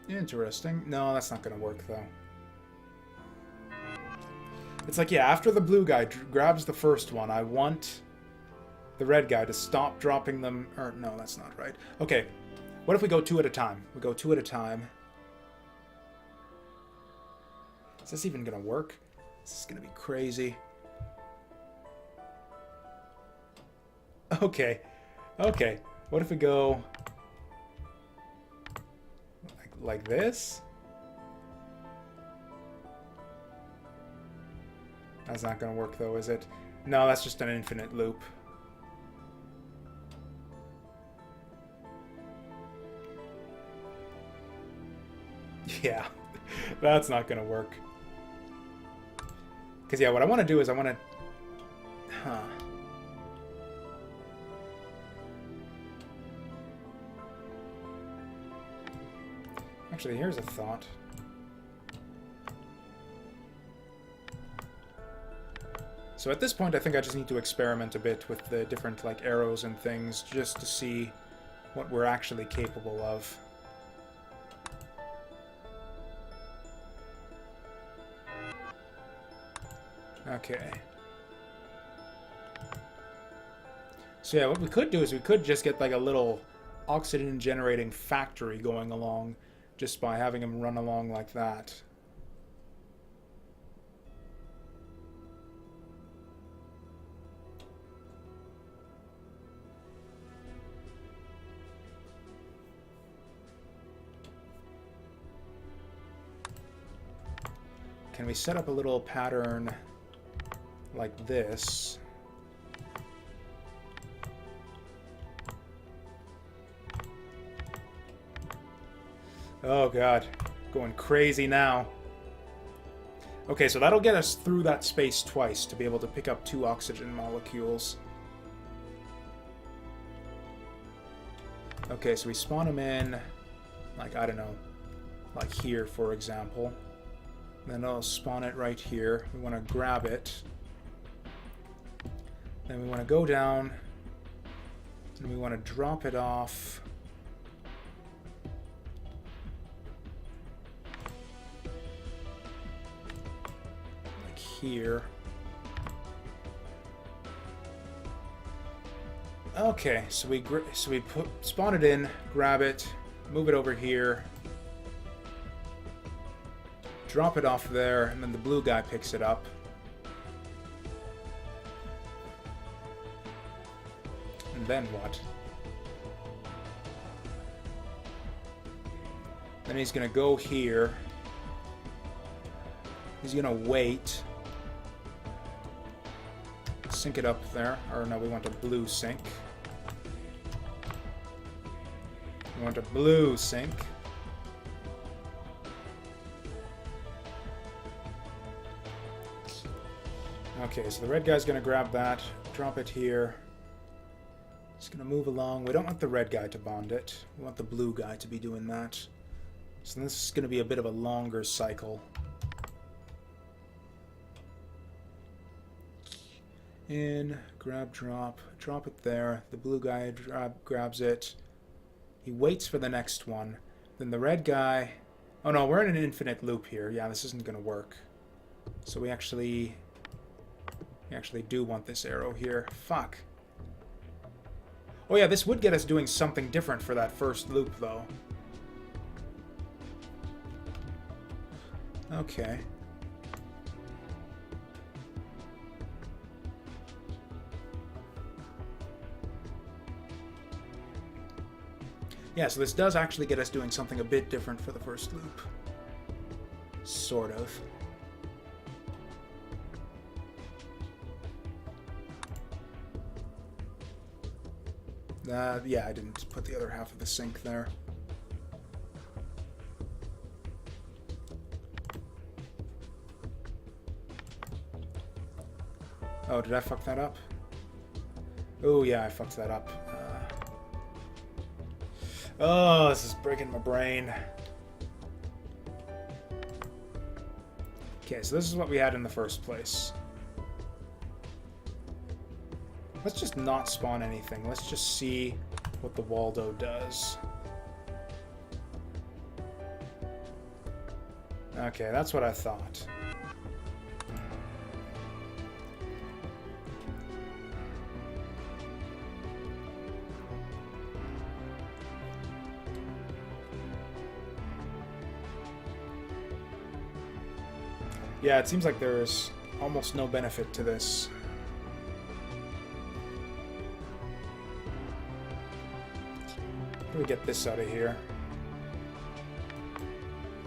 Interesting. No, that's not going to work, though. It's like, yeah, after the blue guy grabs the first one, I want the red guy to stop dropping them. Or, no, that's not right. Okay, what if we go 2 at a time? We go 2 at a time. Is this even going to work? This is going to be crazy. Okay. Okay. What if we go like this? That's not going to work, though, is it? No, that's just an infinite loop. Yeah, that's not going to work. Because, yeah, what I want to do is I want to... Huh. Actually, here's a thought. So at this point, I think I just need to experiment a bit with the different, like, arrows and things, just to see what we're actually capable of. Okay. So yeah, what we could do is we could just get, like, a little oxygen-generating factory going along, just by having him run along like that. Can we set up a little pattern like this? Oh god, going crazy now. Okay, so that'll get us through that space twice to be able to pick up 2 oxygen molecules. Okay, so we spawn them in, like, I don't know, like here, for example. Then I'll spawn it right here. We want to grab it. Then we want to go down, and we want to drop it off. Here. Okay, so we spawn it in, grab it, move it over here, drop it off there, and then the blue guy picks it up. And then what? Then he's gonna go here. He's gonna wait. Sync it up there. Or no, we want a blue sync. We want a blue sync. Okay, so the red guy's gonna grab that, drop it here. It's gonna move along. We don't want the red guy to bond it. We want the blue guy to be doing that. So this is gonna be a bit of a longer cycle. In, grab, drop it there. The blue guy grabs it. He waits for the next one. Then the red guy... Oh no, we're in an infinite loop here. Yeah, this isn't going to work. So we actually do want this arrow here. Fuck. Oh yeah, this would get us doing something different for that first loop, though. Okay. Yeah, so this does actually get us doing something a bit different for the first loop. Sort of. Yeah, I didn't put the other half of the sink there. Oh, did I fuck that up? Oh, yeah, I fucked that up. Oh, this is breaking my brain. Okay, so this is what we had in the first place. Let's just not spawn anything. Let's just see what the Waldo does. Okay, that's what I thought. Yeah, it seems like there's almost no benefit to this. How do we get this out of here?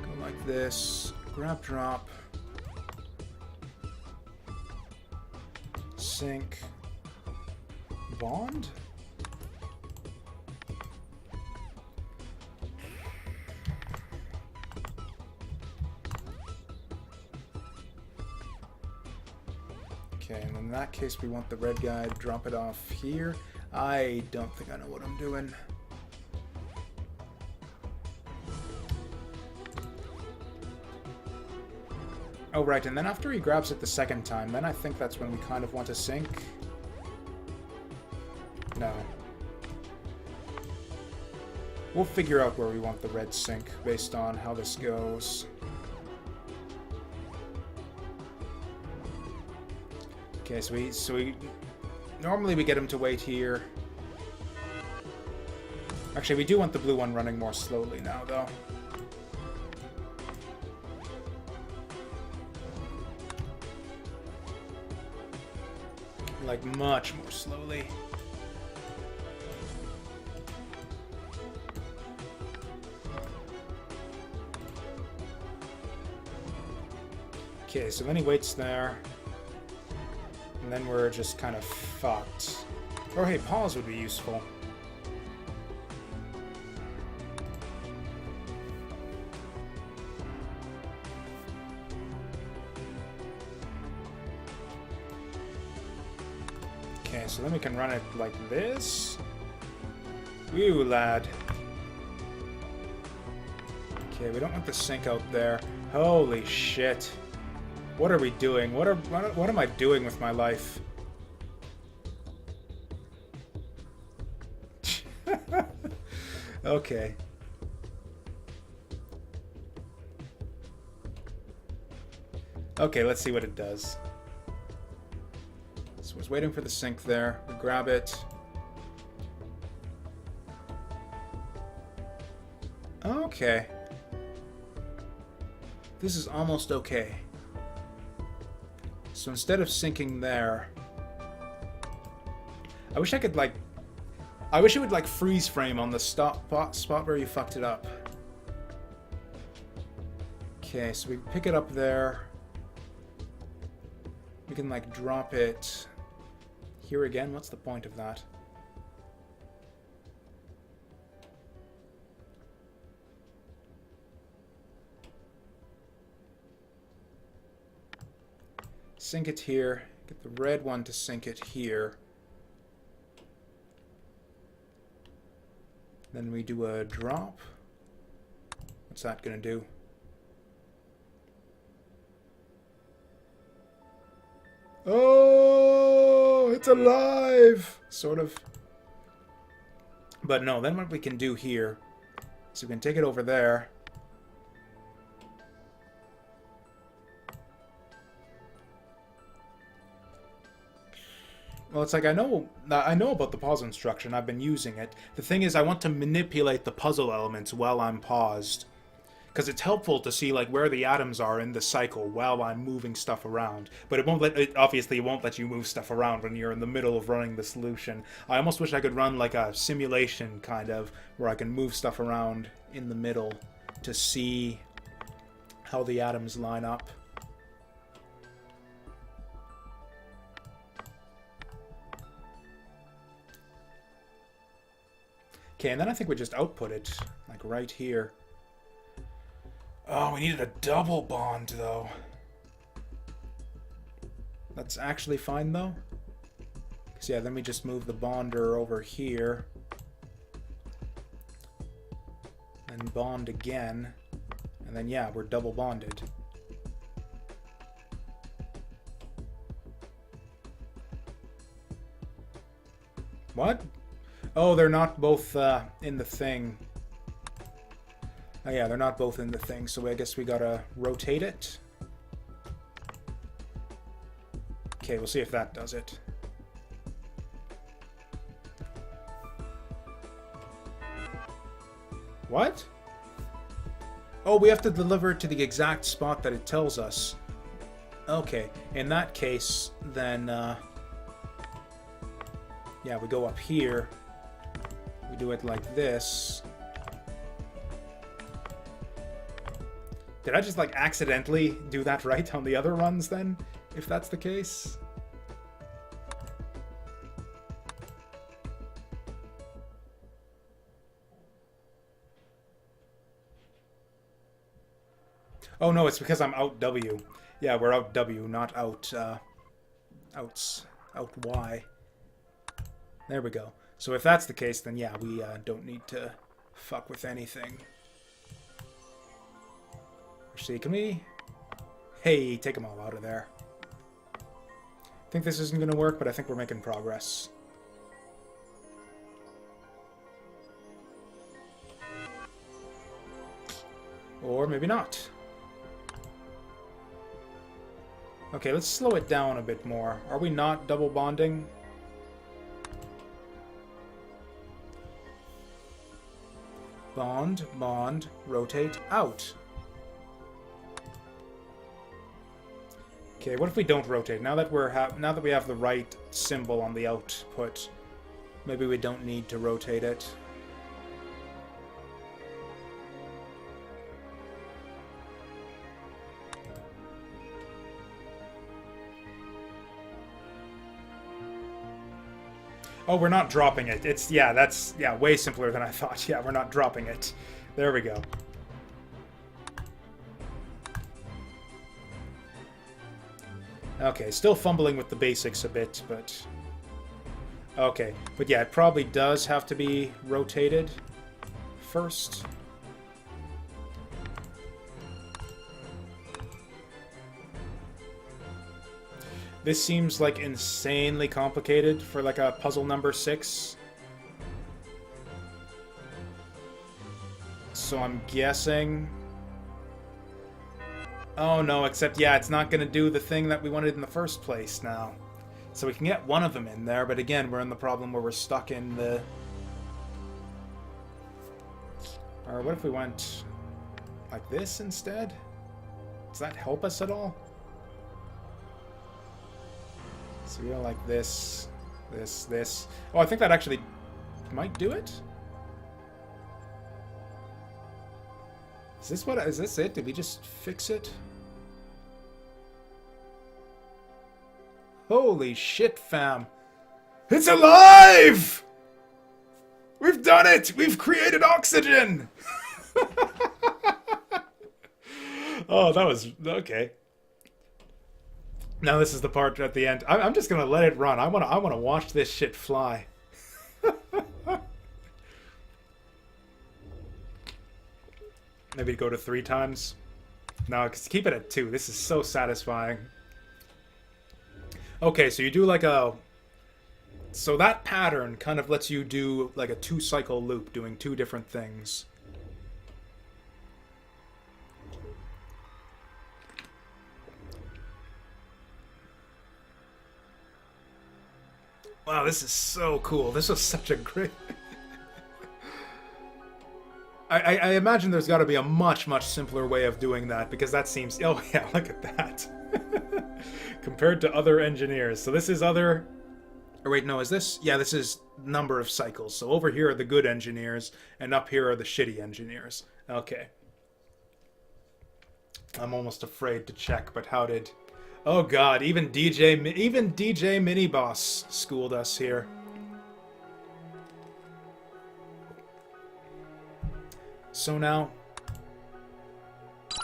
Go like this. Grab, drop. Sink. Bond? Okay, and in that case we want the red guy to drop it off here. I don't think I know what I'm doing. Oh, right, and then after he grabs it the second time, then I think that's when we kind of want to sink. No. We'll figure out where we want the red sink based on how this goes. Okay, so we normally we get him to wait here. Actually, we do want the blue one running more slowly now, though. Like, much more slowly. Okay, so then he waits there. And then we're just kind of fucked. Or hey, pause would be useful. Okay, so then we can run it like this. Woo, lad. Okay, we don't want the sink out there. Holy shit. What are we doing? What am I doing with my life? Okay. Okay, let's see what it does. So I was waiting for the sink there. We grab it. Okay. This is almost okay. So instead of sinking there, I wish I could like, I wish it would like freeze frame on the spot where you fucked it up. Okay, so we pick it up there. We can like drop it here again. What's the point of that? Sink it here. Get the red one to sink it here. Then we do a drop. What's that gonna do? Oh, it's alive! Sort of. But no, then what we can do here is we can take it over there. Well, it's like I know about the pause instruction. I've been using it. The thing is, I want to manipulate the puzzle elements while I'm paused, because it's helpful to see like where the atoms are in the cycle while I'm moving stuff around. But it won't let it obviously won't let you move stuff around when you're in the middle of running the solution. I almost wish I could run like a simulation kind of where I can move stuff around in the middle to see how the atoms line up. Okay, and then I think we just output it, like right here. Oh, we needed a double bond, though. That's actually fine, though. Because, yeah, then we just move the bonder over here. And bond again. And then, yeah, we're double bonded. What? Oh, they're not both in the thing. Oh, yeah, they're not both in the thing, so I guess we gotta rotate it. Okay, we'll see if that does it. What? Oh, we have to deliver it to the exact spot that it tells us. Okay, in that case, then, yeah, we go up here. We do it like this. Did I just, like, accidentally do that right on the other runs, then? If that's the case? Oh, no, it's because I'm out W. Yeah, we're out W, not out, out Y. There we go. So if that's the case, then yeah, we don't need to fuck with anything. Actually, can we... Hey, take them all out of there. I think this isn't going to work, but I think we're making progress. Or maybe not. Okay, let's slow it down a bit more. Are we not double bonding? Bond, bond, rotate, out. Okay, what if we don't rotate? Now that we have the right symbol on the output, maybe we don't need to rotate it. Oh, we're not dropping it. It's, yeah, that's, yeah, way simpler than I thought. Yeah, we're not dropping it. There we go. Okay, still fumbling with the basics a bit, but... Okay, but yeah, it probably does have to be rotated first. This seems like insanely complicated for like a puzzle number 6. So I'm guessing... Oh no, except yeah, it's not going to do the thing that we wanted in the first place now. So we can get one of them in there, but again, we're in the problem where we're stuck in the... Or what if we went like this instead? Does that help us at all? So we go like this, this, this. Oh, I think that actually might do it. Is this it? Did we just fix it? Holy shit, fam. It's alive! We've done it! We've created oxygen! Oh, that was... Okay. Now this is the part at the end. I'm just gonna let it run. I wanna watch this shit fly. Maybe go to 3 times. No, keep it at 2. This is so satisfying. Okay, so you do like a... So that pattern kind of lets you do like a 2-cycle loop, doing 2 different things. Wow, this is so cool. This was such a great... I imagine there's got to be a much, much simpler way of doing that, because that seems... Oh, yeah, look at that. Compared to other engineers. So this is other... Or wait, no, is this... Yeah, this is number of cycles. So over here are the good engineers, and up here are the shitty engineers. Okay. I'm almost afraid to check, but how did... Oh god, even DJ Miniboss schooled us here. So now...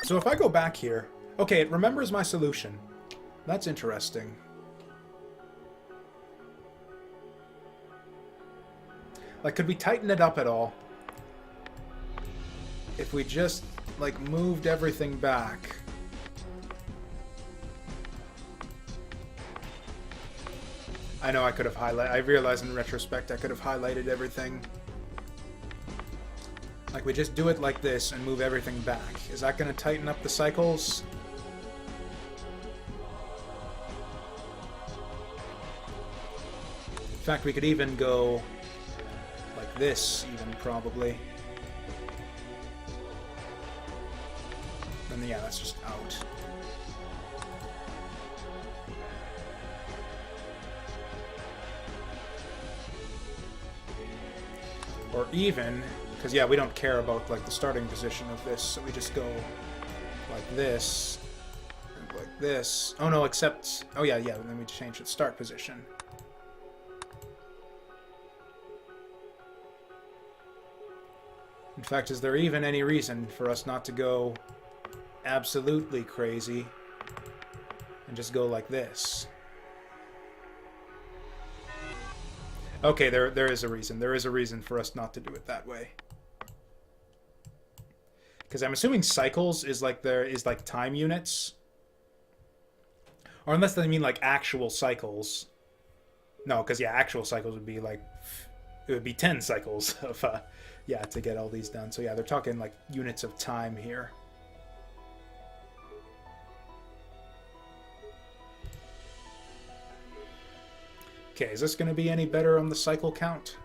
So if I go back here... Okay, it remembers my solution. That's interesting. Like, could we tighten it up at all? If we just, like, moved everything back. I know I could have highlighted... I realize in retrospect I could have highlighted everything. Like, we just do it like this and move everything back. Is that going to tighten up the cycles? In fact, we could even go like this, even, probably. And yeah, that's just out. Or even, because yeah, we don't care about like the starting position of this, so we just go like this, and like this. Oh no, except, oh yeah, and then we change the start position. In fact, is there even any reason for us not to go absolutely crazy and just go like this? Okay, there is a reason. There is a reason for us not to do it that way. Because I'm assuming cycles is like time units. Or unless they mean like actual cycles. No, because yeah, actual cycles would be like, it would be 10 cycles of yeah, to get all these done. So yeah, they're talking like units of time here. Okay, is this going to be any better on the cycle count?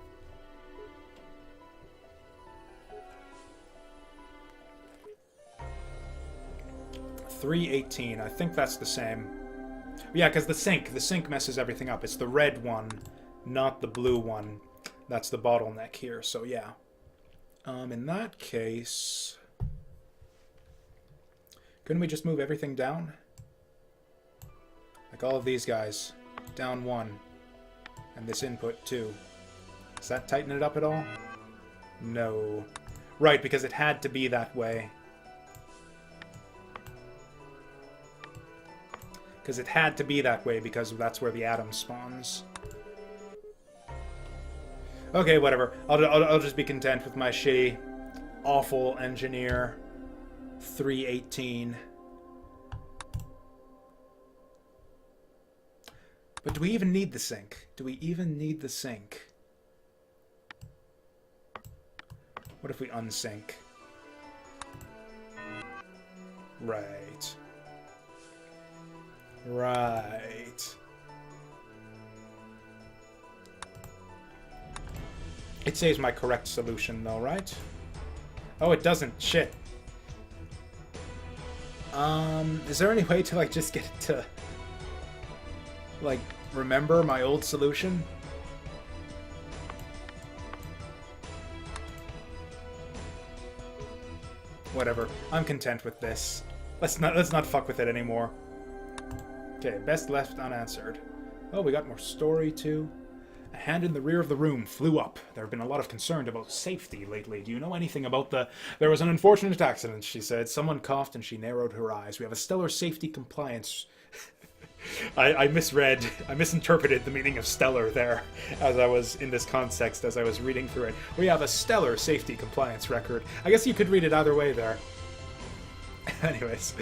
$3.18. I think that's the same. Yeah, because the sync messes everything up. It's the red one, not the blue one. That's the bottleneck here. So yeah. In that case, couldn't we just move everything down? Like all of these guys, down one. And this input, too. Does that tighten it up at all? No. Right, because it had to be that way. Because it had to be that way, because that's where the atom spawns. Okay, whatever. I'll just be content with my shitty, awful engineer. 3.18. But do we even need the sync? Do we even need the sync? What if we unsync? Right. Right. It saves my correct solution though, right? Oh, it doesn't. Shit. Is there any way to like just get it to like remember my old solution? Whatever. I'm content with this. Let's not fuck with it anymore. Okay, best left unanswered. Oh, we got more story too. A hand in the rear of the room flew up. There have been a lot of concern about safety lately. Do you know anything about the... There was an unfortunate accident, she said. Someone coughed and she narrowed her eyes. We have a stellar safety compliance... I misinterpreted the meaning of stellar there as I was in this context, as I was reading through it. We have a stellar safety compliance record. I guess you could read it either way there. Anyways,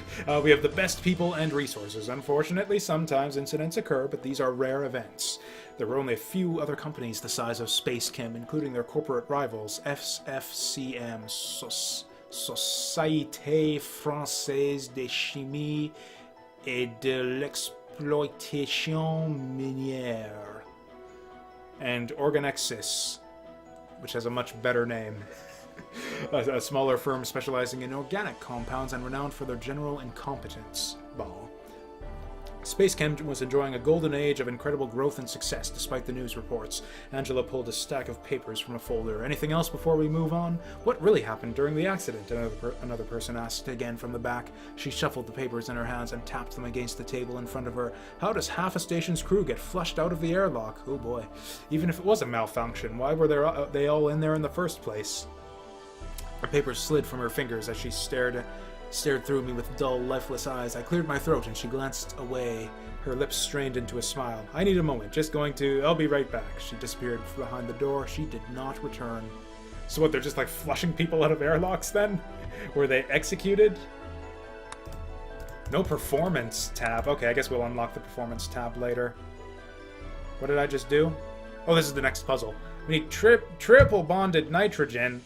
we have the best people and resources. Unfortunately, sometimes incidents occur, but these are rare events. There were only a few other companies the size of SpaceChem, including their corporate rivals, SFCM, Société Française de Chimie et de l'Exploitation Minière, and Organexis, which has a much better name. A smaller firm specializing in organic compounds and renowned for their general incompetence. Ball. SpaceChem was enjoying a golden age of incredible growth and success, despite the news reports. Angela pulled a stack of papers from a folder. Anything else before we move on? What really happened during the accident? Another person asked again from the back. She shuffled the papers in her hands and tapped them against the table in front of her. How does half a station's crew get flushed out of the airlock? Oh boy. Even if it was a malfunction, why were they all in there in the first place? The paper slid from her fingers as she stared through me with dull, lifeless eyes. I cleared my throat and she glanced away, her lips strained into a smile. I need a moment. Just going to... I'll be right back. She disappeared behind the door. She did not return. So what, they're just like flushing people out of airlocks then? Were they executed? No performance tab. Okay, I guess we'll unlock the performance tab later. What did I just do? Oh, this is the next puzzle. We need triple bonded nitrogen.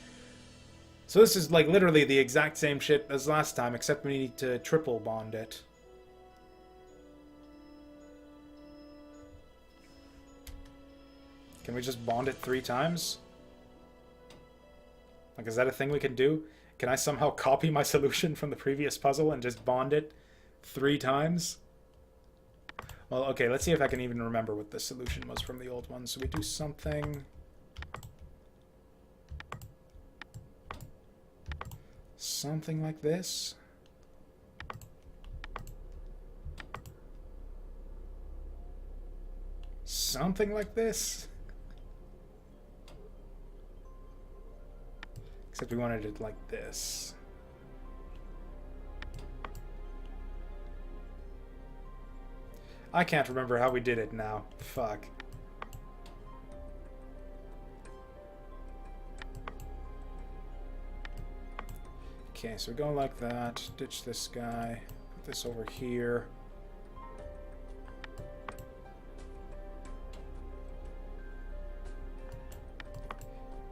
So this is like literally the exact same shit as last time, except we need to triple bond it. Can we just bond it 3 times? Like, is that a thing we can do? Can I somehow copy my solution from the previous puzzle and just bond it 3 times? Well, okay, let's see if I can even remember what the solution was from the old one. So we do something... something like this. Something like this. Except we wanted it like this. I can't remember how we did it now. Fuck. Okay, so we're going like that. Ditch this guy. Put this over here.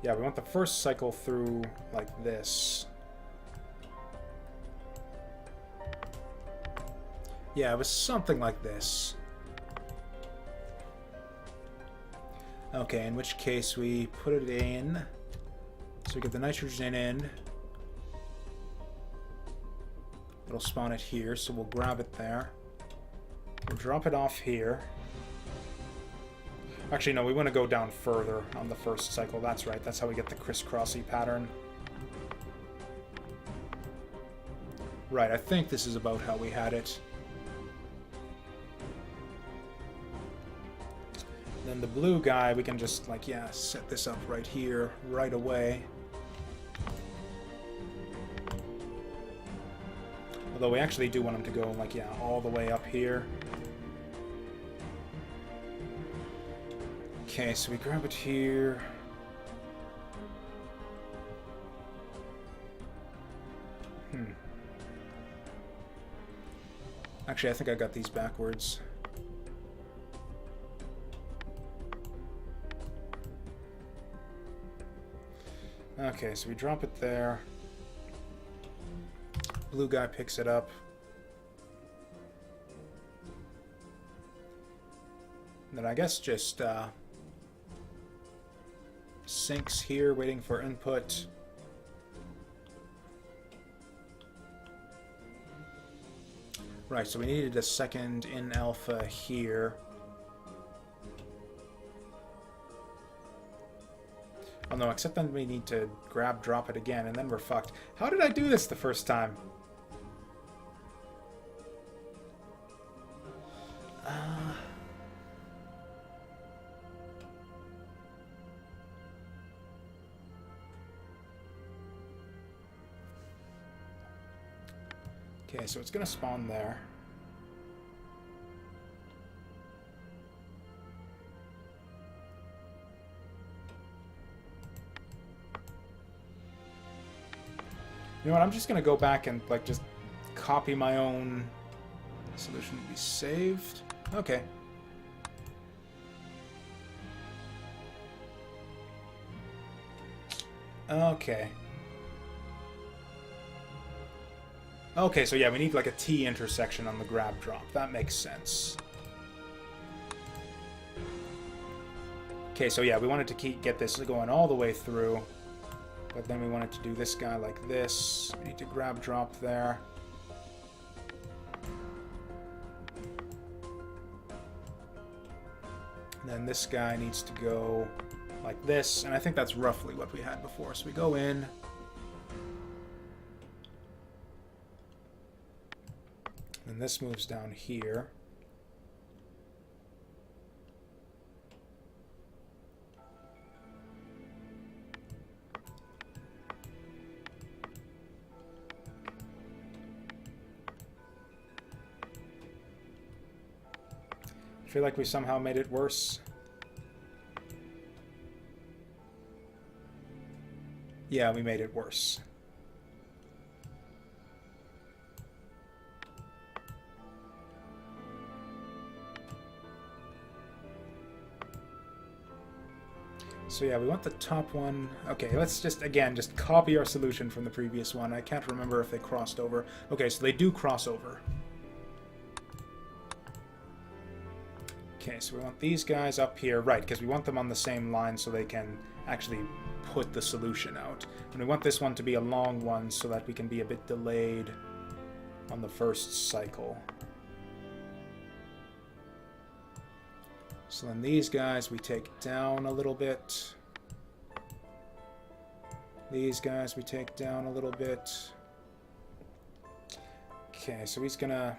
Yeah, we want the first cycle through like this. Yeah, it was something like this. Okay, in which case we put it in. So we get the nitrogen in. It'll spawn it here, so we'll grab it there. We'll drop it off here. Actually, no, we want to go down further on the first cycle. That's right, that's how we get the crisscrossy pattern. Right, I think this is about how we had it. Then the blue guy, we can just, like, yeah, set this up right here, right away. Although we actually do want him to go, like, yeah, all the way up here. Okay, so we grab it here. Actually, I think I got these backwards. Okay, so we drop it there. Blue guy picks it up. And then I guess just sinks here, waiting for input. Right, so we needed a second in alpha here. Oh no, except then we need to drop it again, and then we're fucked. How did I do this the first time? Okay, so it's gonna spawn there. You know what, I'm just gonna go back and, like, just copy my own solution to be saved. Okay. Okay. Okay, so yeah, we need like a T intersection on the grab drop. That makes sense. Okay, so yeah, we wanted to get this going all the way through. But then we wanted to do this guy like this. We need to grab drop there. And then this guy needs to go like this. And I think that's roughly what we had before. So we go in. And this moves down here. feel like we somehow made it worse. Yeah, we made it worse. So yeah, we want the top one. Okay, let's just, again, just copy our solution from the previous one. I can't remember if they crossed over. Okay, so they do cross over. Okay, so we want these guys up here. Right, because we want them on the same line so they can actually put the solution out. And we want this one to be a long one so that we can be a bit delayed on the first cycle. So then these guys we take down a little bit. These guys we take down a little bit. Okay, so he's gonna...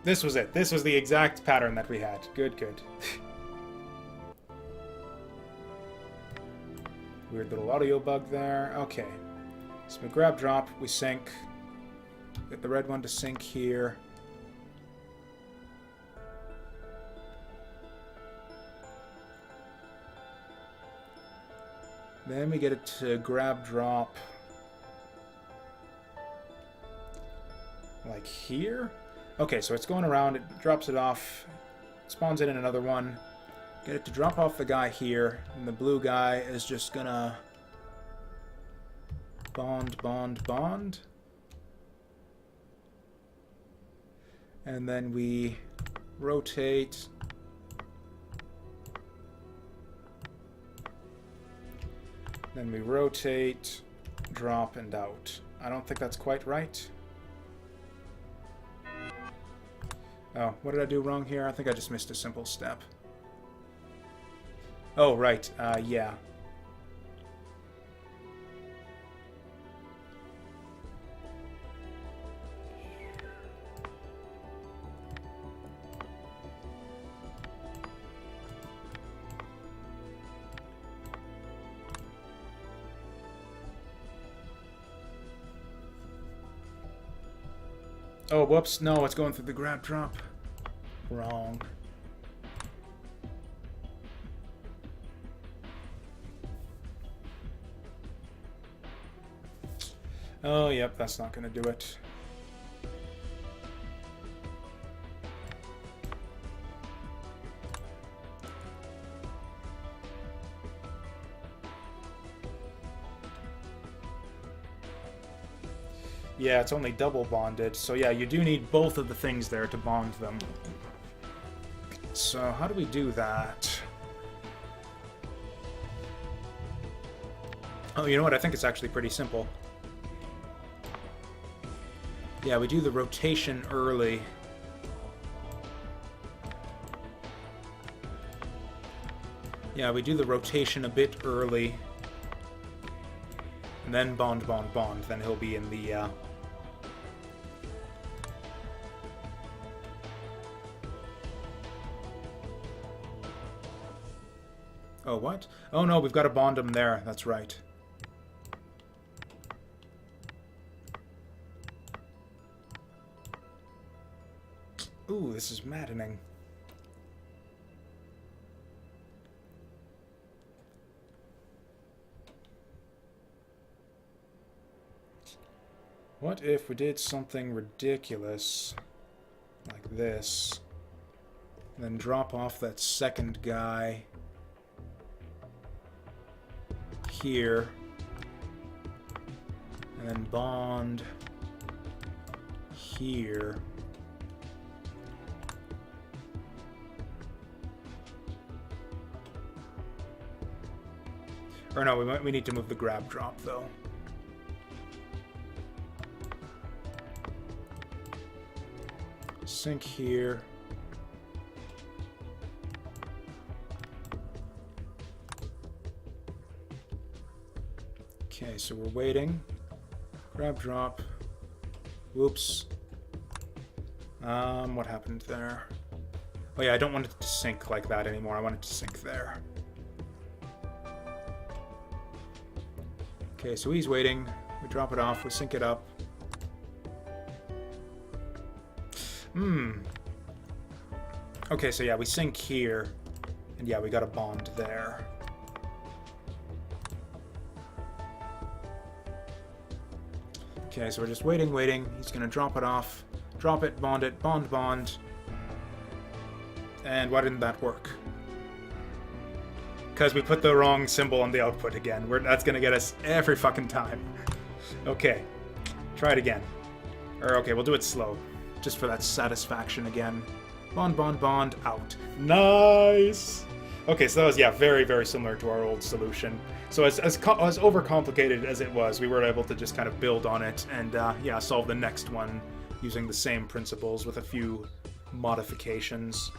This was it. This was the exact pattern that we had. Good, good. Weird little audio bug there. Okay. So we grab, drop, we sync. Get the red one to sync here. Then we get it to grab, drop. Like here? Okay, so it's going around, it drops it off, spawns in another one. Get it to drop off the guy here, and the blue guy is just gonna bond, bond, bond. And then we rotate. Then we rotate, drop, and out. I don't think that's quite right. Oh, what did I do wrong here? I think I just missed a simple step. Oh, right. Yeah. Oh, whoops. No, it's going through the grab drop. Wrong. Oh, yep, that's not going to do it. Yeah, it's only double bonded, so yeah, you do need both of the things there to bond them. So how do we do that? Oh, you know what? I think it's actually pretty simple. Yeah, we do the rotation early. Yeah, we do the rotation a bit early. And then bond, bond, bond. Then he'll be in the... Oh, what? Oh, no, we've got to bond him there. That's right. Ooh, this is maddening. What if we did something ridiculous like this, and then drop off that second guy here, and then bond here. Or no, we need to move the grab drop though. Sync here. Okay, so we're waiting. Grab, drop. Whoops. What happened there? Oh yeah, I don't want it to sink like that anymore. I want it to sink there. Okay, so he's waiting. We drop it off. We sync it up. Okay, so yeah, we sync here. And yeah, we got a bond there. Okay, so we're just waiting. He's gonna drop it off. Drop it, bond, bond. And why didn't that work? Because we put the wrong symbol on the output again. That's gonna get us every fucking time. Okay. Try it again. Or, okay, we'll do it slow. Just for that satisfaction again. Bond, out. Nice! Okay, so that was, yeah, very, very similar to our old solution. So as overcomplicated as it was, we were able to just kind of build on it and, yeah, solve the next one using the same principles with a few modifications.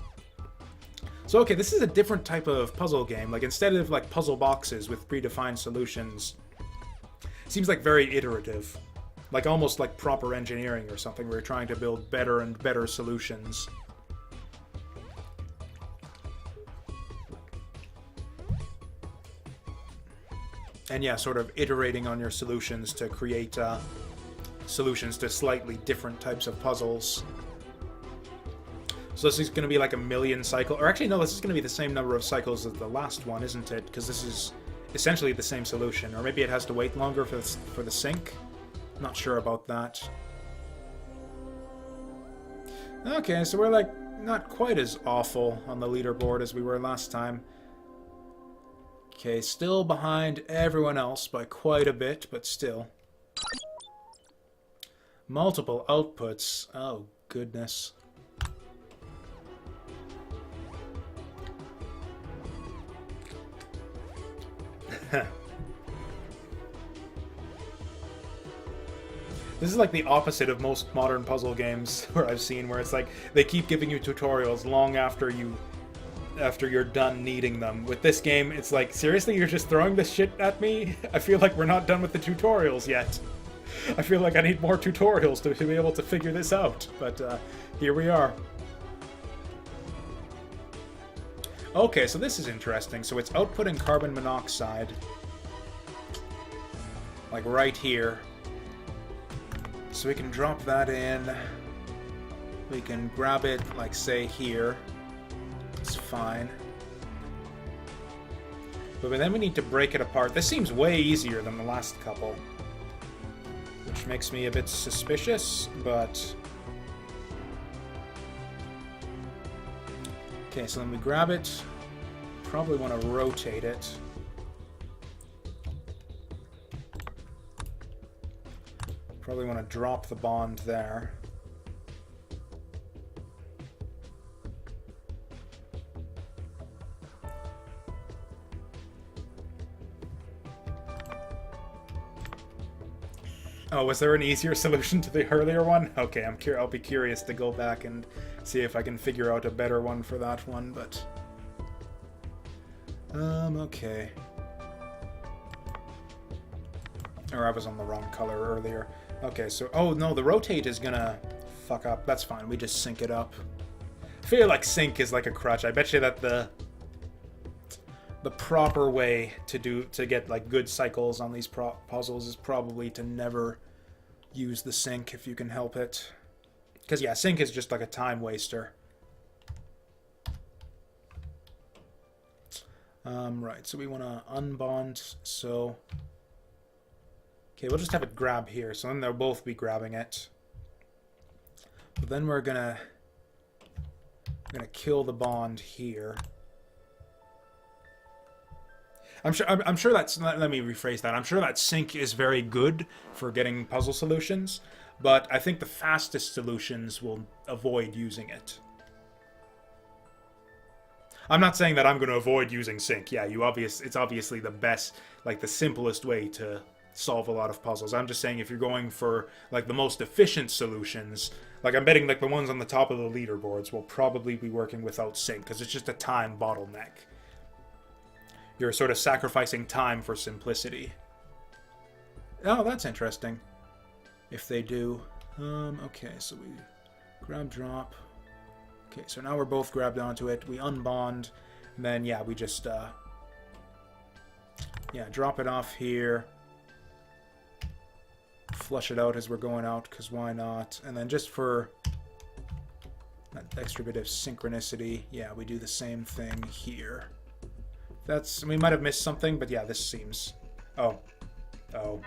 So, okay, this is a different type of puzzle game. Like, instead of, like, puzzle boxes with predefined solutions, it seems like very iterative. Like, almost like proper engineering or something, where you're trying to build better and better solutions. And yeah, sort of iterating on your solutions to create solutions to slightly different types of puzzles. So this is going to be like a million cycle, or actually no, this is going to be the same number of cycles as the last one, isn't it? Because this is essentially the same solution, or maybe it has to wait longer for the sync. Not sure about that. Okay, so we're like not quite as awful on the leaderboard as we were last time. Okay, still behind everyone else by quite a bit, but still. Multiple outputs. Oh, goodness. This is like the opposite of most modern puzzle games where I've seen, where it's like they keep giving you tutorials long after you're done needing them. With this game, it's like, seriously, you're just throwing this shit at me? I feel like we're not done with the tutorials yet. I feel like I need more tutorials to be able to figure this out, but here we are. Okay, so this is interesting. So it's outputting carbon monoxide, like right here. So we can drop that in. We can grab it, like, say, here. It's fine. But then we need to break it apart. This seems way easier than the last couple, which makes me a bit suspicious, but... Okay, so then we grab it. Probably want to rotate it. Probably want to drop the bond there. Oh, was there an easier solution to the earlier one? Okay, I'll be curious to go back and see if I can figure out a better one for that one, but... okay. Or I was on the wrong color earlier. Okay, so... Oh, no, the rotate is gonna fuck up. That's fine, we just sync it up. I feel like sync is like a crutch. I bet you that the proper way to get like good cycles on these puzzles is probably to never use the sync if you can help it. Because, yeah, sync is just like a time waster. Right, so we want to unbond, so... Okay, we'll just have it grab here, so then they'll both be grabbing it. But then we're gonna kill the bond here. I'm sure that's... Let me rephrase that. I'm sure that sync is very good for getting puzzle solutions, but I think the fastest solutions will avoid using it. I'm not saying that I'm going to avoid using sync. Yeah, it's obviously the best, like the simplest way to solve a lot of puzzles. I'm just saying if you're going for like the most efficient solutions, like I'm betting like the ones on the top of the leaderboards will probably be working without sync because it's just a time bottleneck. You're sort of sacrificing time for simplicity. Oh, that's interesting. if they do. Okay, so we grab, drop. Okay, so now we're both grabbed onto it. We unbond, and then, yeah, we just, yeah, drop it off here. Flush it out as we're going out, because why not? And then just for that extra bit of synchronicity, yeah, we do the same thing here. That's, we might have missed something, but yeah, this seems... Oh. Oh.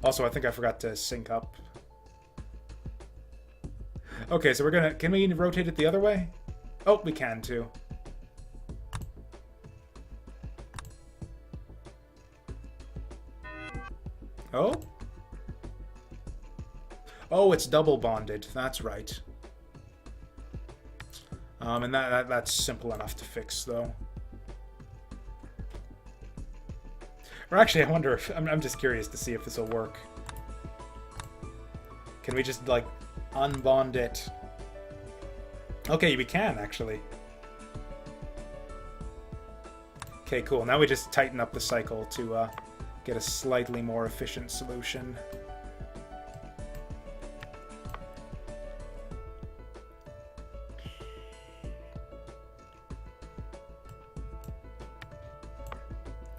Also, I think I forgot to sync up. Okay, so we're gonna... Can we rotate it the other way? Oh, we can too. Oh? Oh, it's double bonded. That's right. And that's simple enough to fix, though. Or actually, I wonder if... I'm just curious to see if this will work. Can we just, like, unbond it? Okay, we can, actually. Okay, cool. Now we just tighten up the cycle to get a slightly more efficient solution.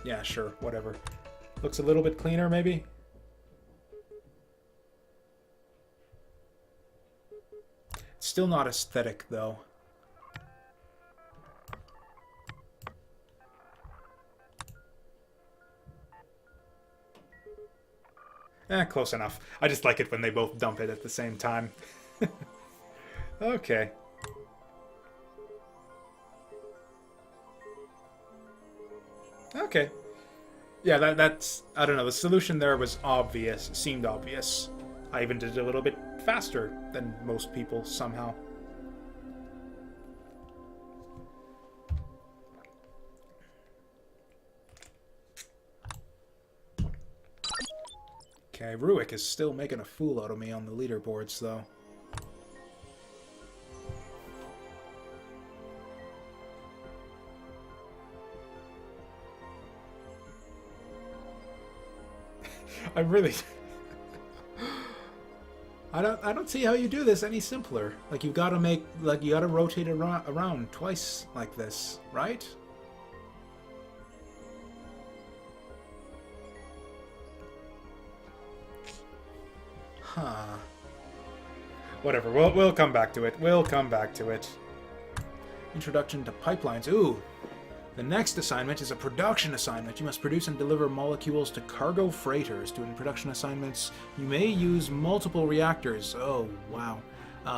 Yeah, sure, whatever. Looks a little bit cleaner, maybe? Still not aesthetic, though. Close enough. I just like it when they both dump it at the same time. Okay. Okay. Yeah, that's... I don't know, the solution there was obvious. Seemed obvious. I even did it a little bit faster than most people, somehow. Okay, Ruik is still making a fool out of me on the leaderboards, though. I really... I don't see how you do this any simpler. Like, you gotta make... Like, you gotta rotate it around twice like this, right? Huh. Whatever, we'll come back to it. We'll come back to it. Introduction to pipelines. Ooh. The next assignment is a production assignment. You must produce and deliver molecules to cargo freighters. Doing production assignments, you may use multiple reactors. Oh, wow.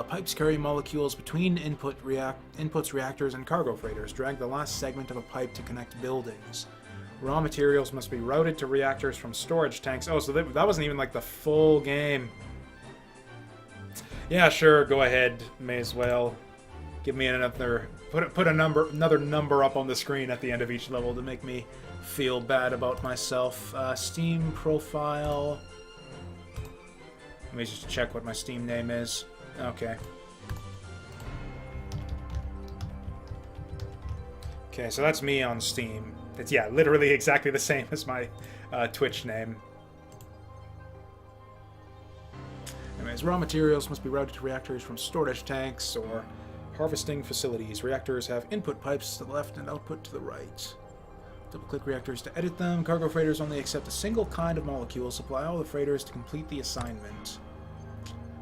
Pipes carry molecules between inputs, reactors, and cargo freighters. Drag the last segment of a pipe to connect buildings. Raw materials must be routed to reactors from storage tanks. Oh, so that wasn't even like the full game. Yeah, sure, go ahead. May as well. Give me another... Put another number up on the screen at the end of each level to make me feel bad about myself. Steam profile. Let me just check what my Steam name is. Okay. Okay, so that's me on Steam. It's, yeah, literally exactly the same as my Twitch name. Anyways, raw materials must be routed to reactors from storage tanks or harvesting facilities. Reactors have input pipes to the left and output to the right. Double-click reactors to edit them. Cargo freighters only accept a single kind of molecule. Supply all the freighters to complete the assignment.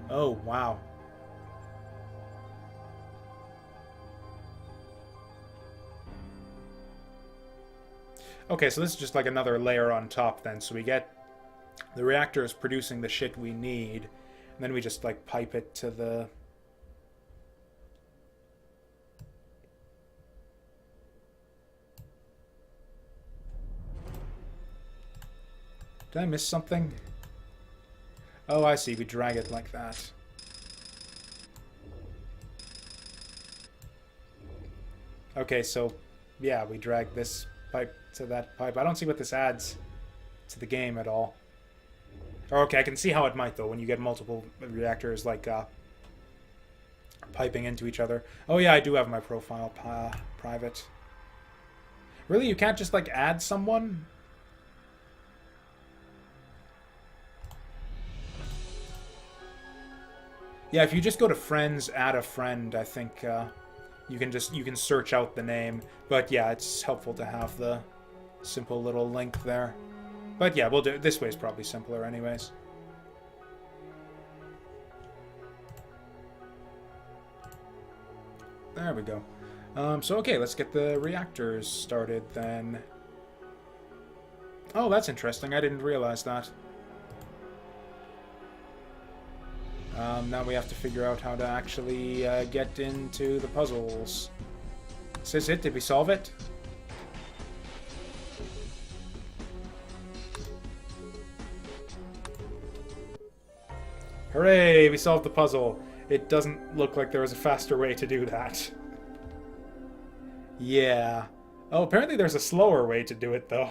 Oh, wow. Okay, so this is just like another layer on top then. So we get the reactors producing the shit we need, and then we just like pipe it to the... Did I miss something? Oh, I see. We drag it like that. Okay, so, yeah, we drag this pipe to that pipe. I don't see what this adds to the game at all. Or, okay, I can see how it might, though, when you get multiple reactors, like, piping into each other. Oh, yeah, I do have my profile private. Really? You can't just, like, add someone? Yeah, if you just go to friends, add a friend, I think you can search out the name. But yeah, it's helpful to have the simple little link there. But yeah, we'll do it. This way is probably simpler anyways. There we go. So okay, let's get the reactors started then. Oh, that's interesting. I didn't realize that. Now we have to figure out how to actually get into the puzzles. Is this it? Did we solve it? Hooray! We solved the puzzle. It doesn't look like there was a faster way to do that. Yeah. Oh, apparently there's a slower way to do it, though.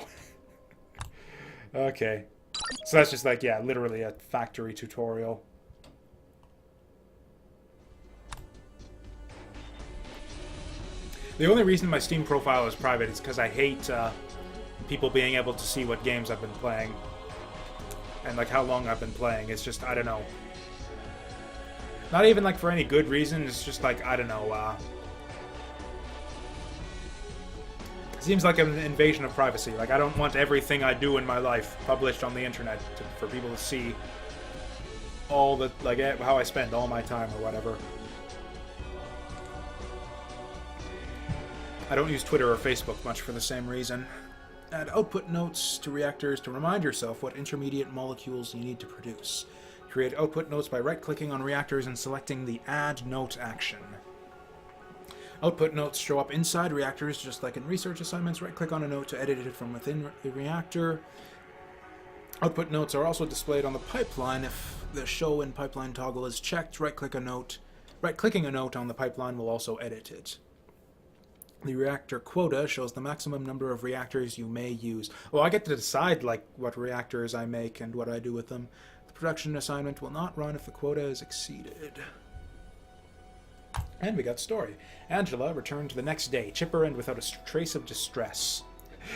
Okay. So that's just like, yeah, literally a factory tutorial. The only reason my Steam profile is private is because I hate people being able to see what games I've been playing. And like how long I've been playing. It's just, I don't know. Not even like for any good reason, it's just like, I don't know, seems like an invasion of privacy. Like, I don't want everything I do in my life published on the internet for people to see all the, like, how I spend all my time or whatever. I don't use Twitter or Facebook much for the same reason. Add output notes to reactors to remind yourself what intermediate molecules you need to produce. Create output notes by right-clicking on reactors and selecting the Add Note action. Output notes show up inside reactors just like in research assignments. Right-click on a note to edit it from within the reactor. Output notes are also displayed on the pipeline. If the Show in Pipeline toggle is checked, right-clicking a note on the pipeline will also edit it. The reactor quota shows the maximum number of reactors you may use. Well, I get to decide like what reactors I make and what I do with them. The production assignment will not run if the quota is exceeded. And we got story. Angela returned the next day, chipper and without a trace of distress.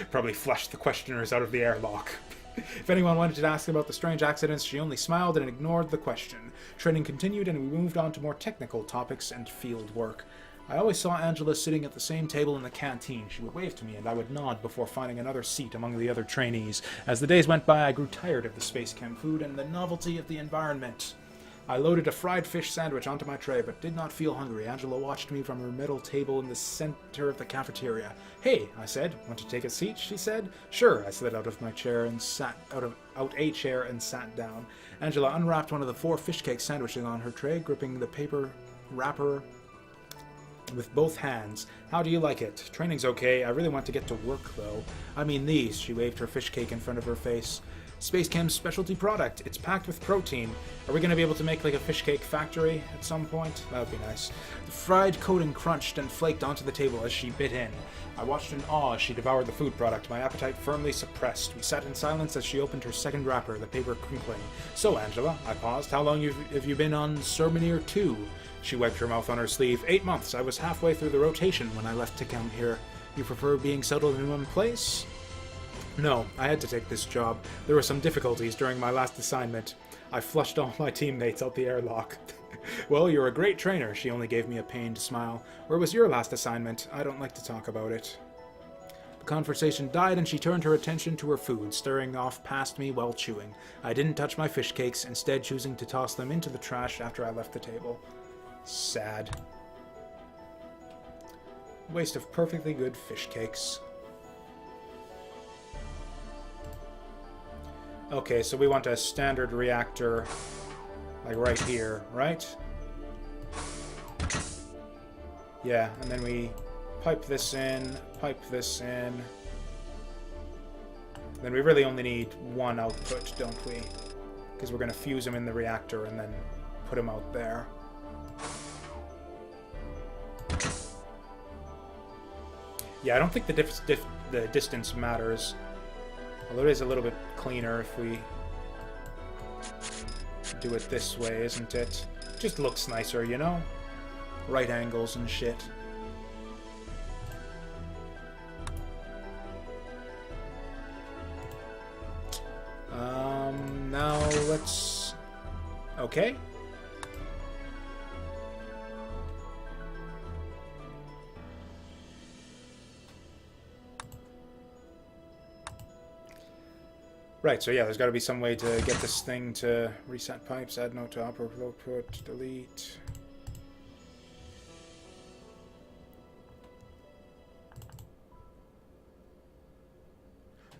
Probably flushed the questioners out of the airlock. If anyone wanted to ask about the strange accidents, she only smiled and ignored the question. Training continued and we moved on to more technical topics and field work. I always saw Angela sitting at the same table in the canteen. She would wave to me and I would nod before finding another seat among the other trainees. As the days went by, I grew tired of the SpaceChem food and the novelty of the environment. I loaded a fried fish sandwich onto my tray, but did not feel hungry. Angela watched me from her metal table in the center of the cafeteria. "Hey," I said. "Want to take a seat?" she said. "Sure." I slid out of my chair and sat down. Angela unwrapped one of the 4 fish cake sandwiches on her tray, gripping the paper wrapper with both hands. "How do you like it?" "Training's okay. I really want to get to work, though." "I mean these." She waved her fish cake in front of her face. "SpaceChem's specialty product. It's packed with protein. Are we going to be able to make like a fish cake factory at some point? That would be nice." The fried coating crunched and flaked onto the table as she bit in. I watched in awe as she devoured the food product, my appetite firmly suppressed. We sat in silence as she opened her second wrapper, the paper crinkling. "So, Angela," I paused, "how long have you been on Sernimir 2? She wiped her mouth on her sleeve. 8 months. I was halfway through the rotation when I left to come here. You prefer being settled in one place?" "No, I had to take this job. There were some difficulties during my last assignment. I flushed all my teammates out the airlock." "Well, you're a great trainer." She only gave me a pained smile. "Where was your last assignment?" "I don't like to talk about it." The conversation died and she turned her attention to her food, staring off past me while chewing. I didn't touch my fish cakes, instead choosing to toss them into the trash after I left the table. Sad. Waste of perfectly good fish cakes. Okay, so we want a standard reactor, like right here, right? Yeah, and then we pipe this in. Then we really only need one output, don't we? Because we're going to fuse them in the reactor and then put them out there. Yeah, I don't think the distance matters. Although it is a little bit cleaner if we do it this way, isn't it? Just looks nicer, you know? Right angles and shit. Now let's... Okay. Right, so yeah, there's got to be some way to get this thing to reset pipes, add note to upper output, delete.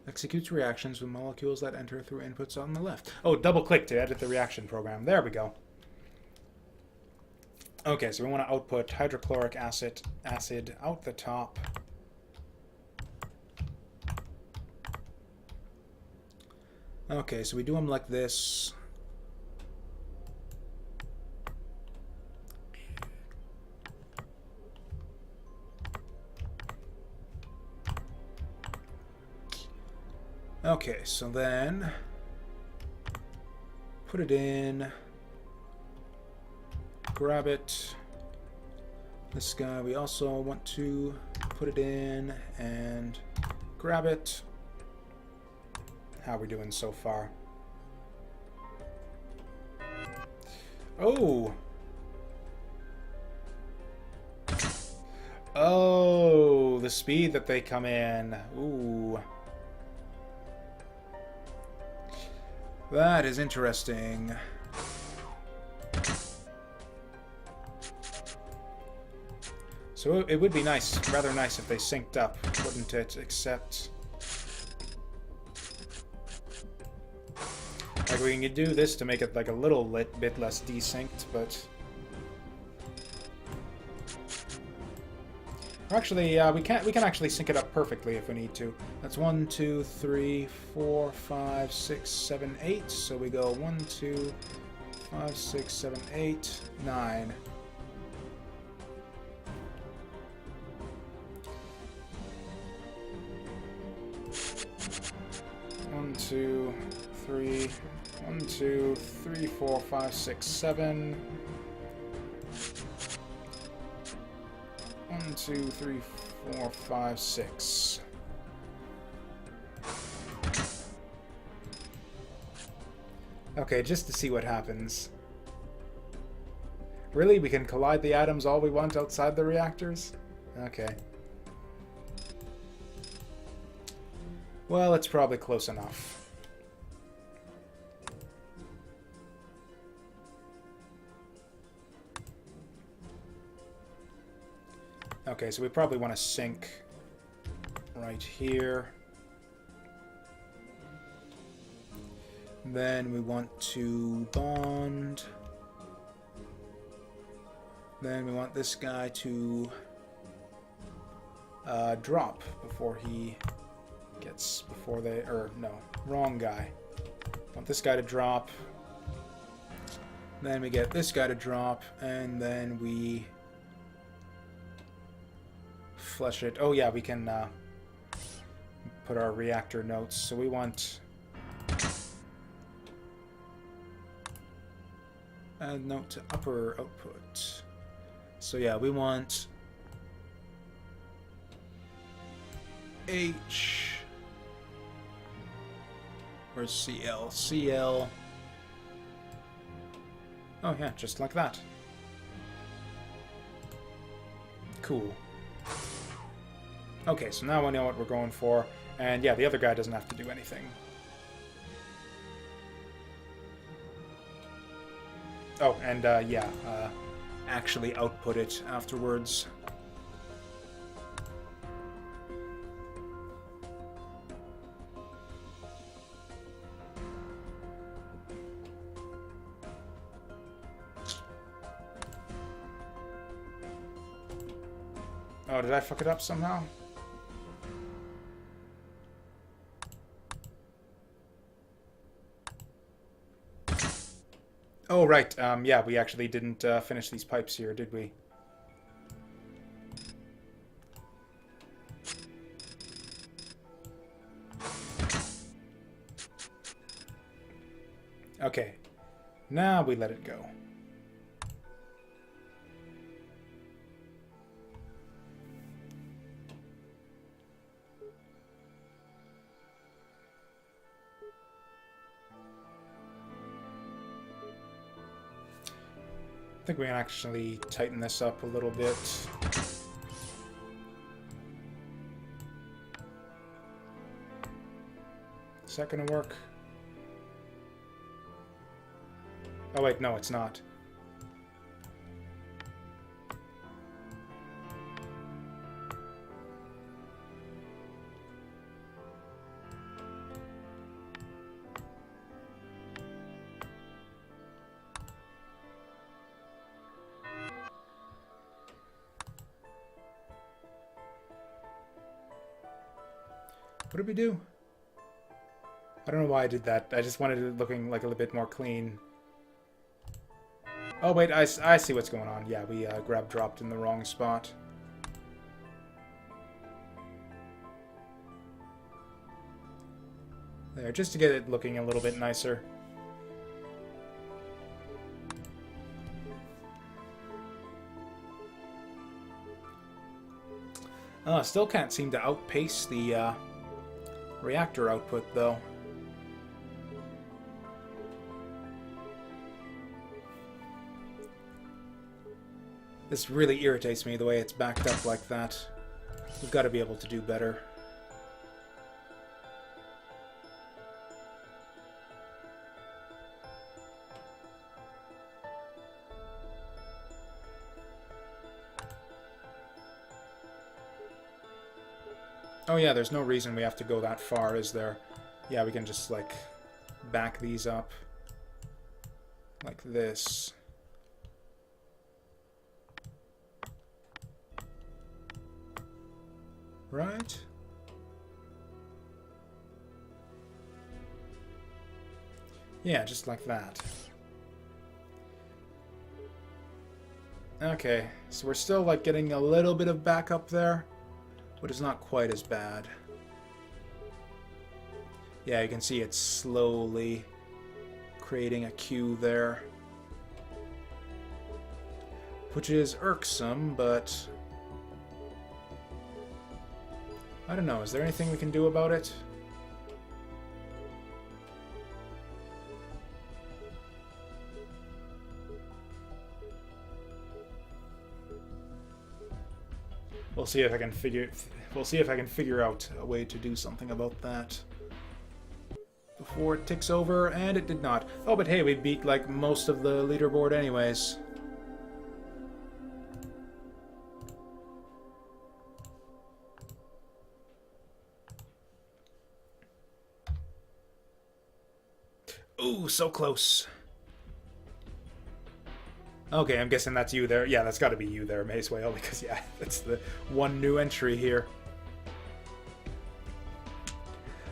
Executes reactions with molecules that enter through inputs on the left. Oh, double click to edit the reaction program. There we go. Okay, so we want to output hydrochloric acid out the top. Okay, so we do them like this. Okay, so then put it in, grab it. This guy we also want to put it in and grab it. How are we doing so far? Oh! Oh, the speed that they come in. Ooh. That is interesting. So it would be nice, rather nice if they synced up, wouldn't it? Except... like, we can do this to make it like a little bit less desynced, but... actually, we can actually sync it up perfectly if we need to. That's 1, 2, 3, 4, 5, 6, 7, 8. So we go 1, 2, 5, 6, 7, 8, 9. One, two, three, 1, 2, 3, 4, 5, 6, 7. 1, 2, 3, 4, 5, 6. Okay, just to see what happens. Really? We can collide the atoms all we want outside the reactors? Okay. Well, it's probably close enough. Okay, so we probably want to sync right here. Then we want to bond. Then we want this guy to drop before he gets, no, wrong guy. Want this guy to drop. Then we get this guy to drop, and then we flush it. Oh yeah, we can put our reactor notes. So we want add note to upper output. So yeah, we want H. Where's CL? CL. Oh yeah, just like that. Cool. Okay, so now we know what we're going for. And yeah, the other guy doesn't have to do anything. Oh, and yeah, actually output it afterwards. Oh, did I fuck it up somehow? Oh, right. Yeah, we actually didn't finish these pipes here, did we? Okay. Now we let it go. I think we can actually tighten this up a little bit. Is that gonna work? Oh wait, no, it's not. What did we do? I don't know why I did that. I just wanted it looking like a little bit more clean. Oh wait, I see what's going on. Yeah, we dropped in the wrong spot. There, just to get it looking a little bit nicer. Still can't seem to outpace the reactor output, though. This really irritates me, the way it's backed up like that. We've got to be able to do better. Oh yeah, there's no reason we have to go that far, is there? Yeah, we can just, like, back these up. Like this. Right? Yeah, just like that. Okay, so we're still, like, getting a little bit of backup there, but it's not quite as bad. Yeah, you can see it's slowly creating a queue there, which is irksome, but I don't know. Is there anything we can do about it? We'll see if I can figure out a way to do something about that before it ticks over, and it did not. Oh, but hey, we beat like most of the leaderboard anyways. Ooh, so close. Okay, I'm guessing that's you there. Yeah, that's got to be you there, Mace Whale, because, yeah, that's the one new entry here.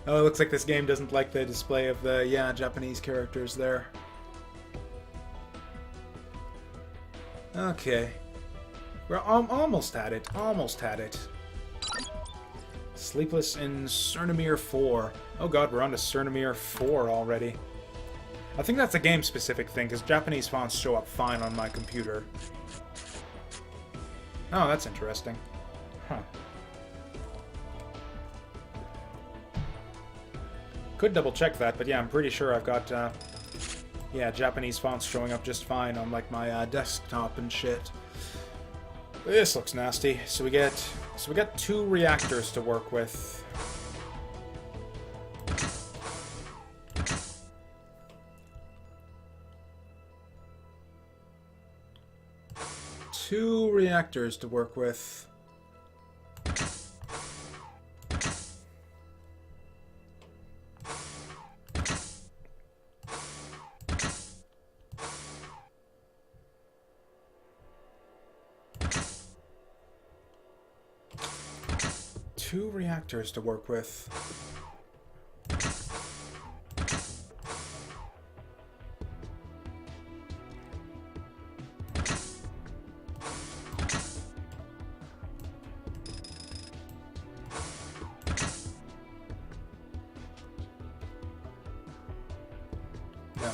Oh, it looks like this game doesn't like the display of the, yeah, Japanese characters there. Okay. We're almost had it. Almost had it. Sleepless in Sernimir 4. Oh god, we're on to Sernimir 4 already. I think that's a game-specific thing, because Japanese fonts show up fine on my computer. Oh, that's interesting. Huh. Could double-check that, but yeah, I'm pretty sure I've got, yeah, Japanese fonts showing up just fine on, like, my desktop and shit. This looks nasty. So we got 2 reactors to work with. Two reactors to work with. Two reactors to work with. No.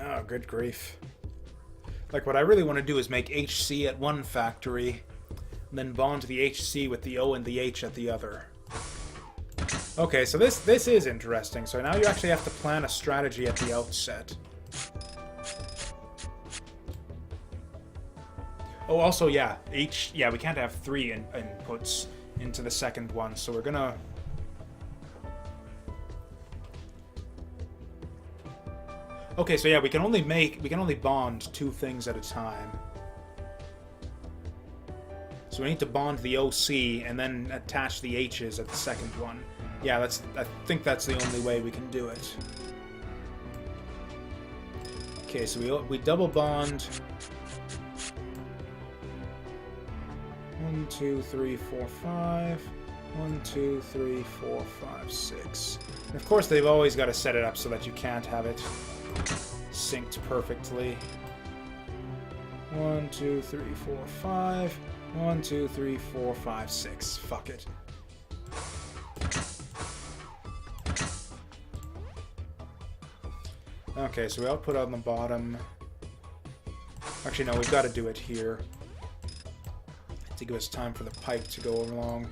Oh, good grief. Like, what I really want to do is make HC at one factory, and then bond the HC with the O and the H at the other. Okay, so this is interesting. So now you actually have to plan a strategy at the outset. Oh, also, yeah, we can't have 3 inputs into the second one, so we're gonna... Okay, so yeah, we can only bond 2 things at a time. So we need to bond the OC and then attach the H's at the second one. Yeah, I think that's the only way we can do it. Okay, so we double bond. 1, 2, 3, 4, 5. 1, 2, 3, 4, 5, 6. And of course, they've always got to set it up so that you can't have it synced perfectly. 1, 2, 3, 4, 5. 1, 2, 3, 4, 5, 6. Fuck it. Okay, so we output on the bottom. Actually, no, we've got to do it here to give us time for the pipe to go along.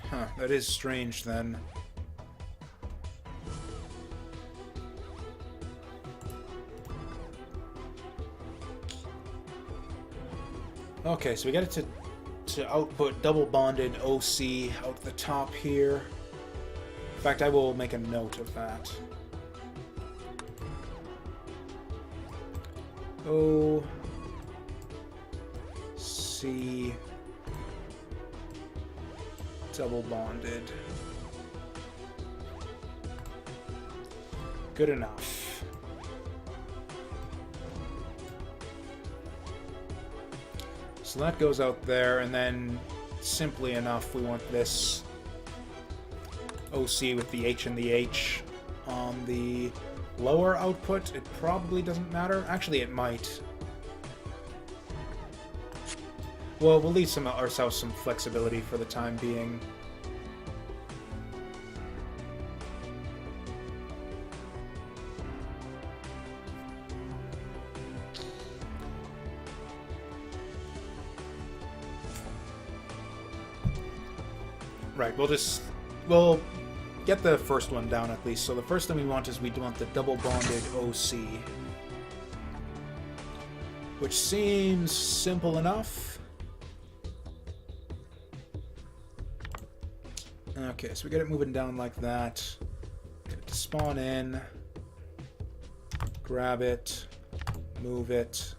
Huh, that is strange then. Okay, so we get it to output double bonded OC out the top here. In fact, I will make a note of that. OC double bonded. Good enough. So that goes out there, and then simply enough, we want this OC with the H and the H on the lower output. It probably doesn't matter. Actually, it might. Well, we'll leave ourselves some flexibility for the time being. Right, we'll get the first one down at least. So the first thing we want the double bonded OC. Which seems simple enough. Okay, so we get it moving down like that. Get it to spawn in. Grab it. Move it.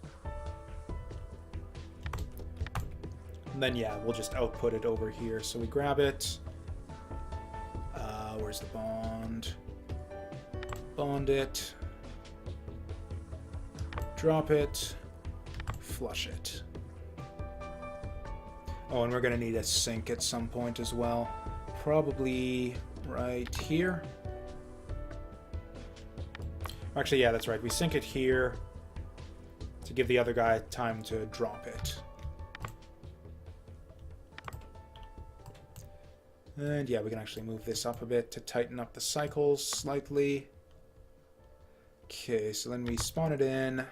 And then, yeah, we'll just output it over here. So we grab it. Where's the bond? Bond it. Drop it. Flush it. Oh, and we're going to need a sync at some point as well. Probably right here. Actually, yeah, that's right. We sync it here to give the other guy time to drop it. And yeah, we can actually move this up a bit to tighten up the cycles slightly. Okay, so then we spawn it in.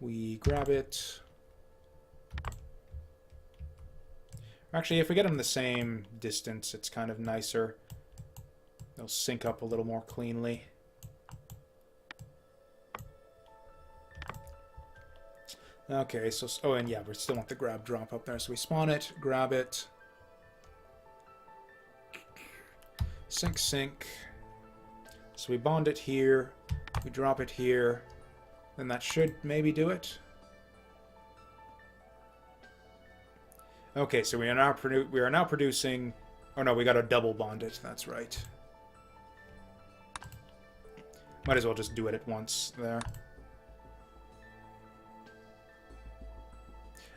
We grab it. Actually, if we get them the same distance, it's kind of nicer. They'll sync up a little more cleanly. Okay, so... Oh, and yeah, we still want the grab drop up there. So we spawn it, grab it. Sync, sync. So we bond it here. We drop it here. Then that should maybe do it. Okay, so we are now producing... Oh no, we gotta double bond it. That's right. Might as well just do it at once there.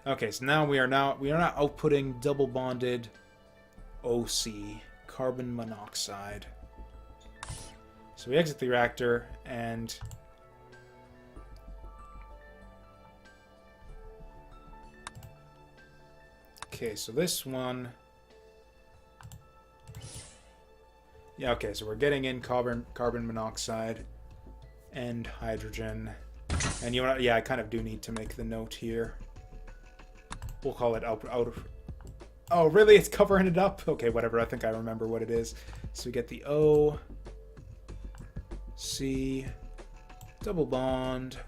Okay, so now we are now outputting double bonded OC, carbon monoxide. So we exit the reactor and okay, so this one. Yeah, okay, so we're getting in carbon monoxide and hydrogen. And you know what? Yeah, I kind of do need to make the note here. We'll call it Oh, really? It's covering it up? Okay, whatever. I think I remember what it is. So we get the O, C, double bond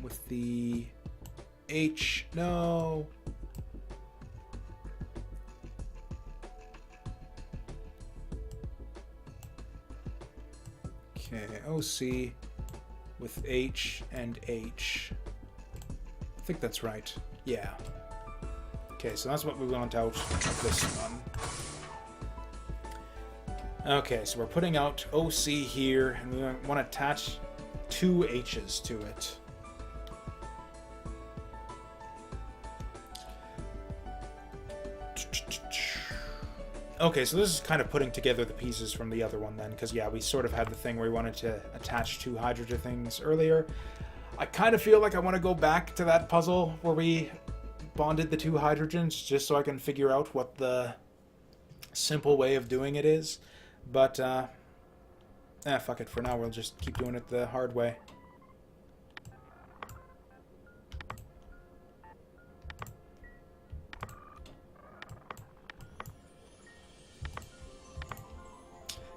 with the H. No. Okay, OC with H and H. I think that's right. Yeah. Okay, so that's what we want out of this one. Okay, so we're putting out OC here, and we want to attach 2 H's to it. Okay, so this is kind of putting together the pieces from the other one then, because yeah, we sort of had the thing where we wanted to attach 2 hydrogen things earlier. I kind of feel like I want to go back to that puzzle where we bonded the 2 hydrogens, just so I can figure out what the simple way of doing it is. But, fuck it, for now we'll just keep doing it the hard way.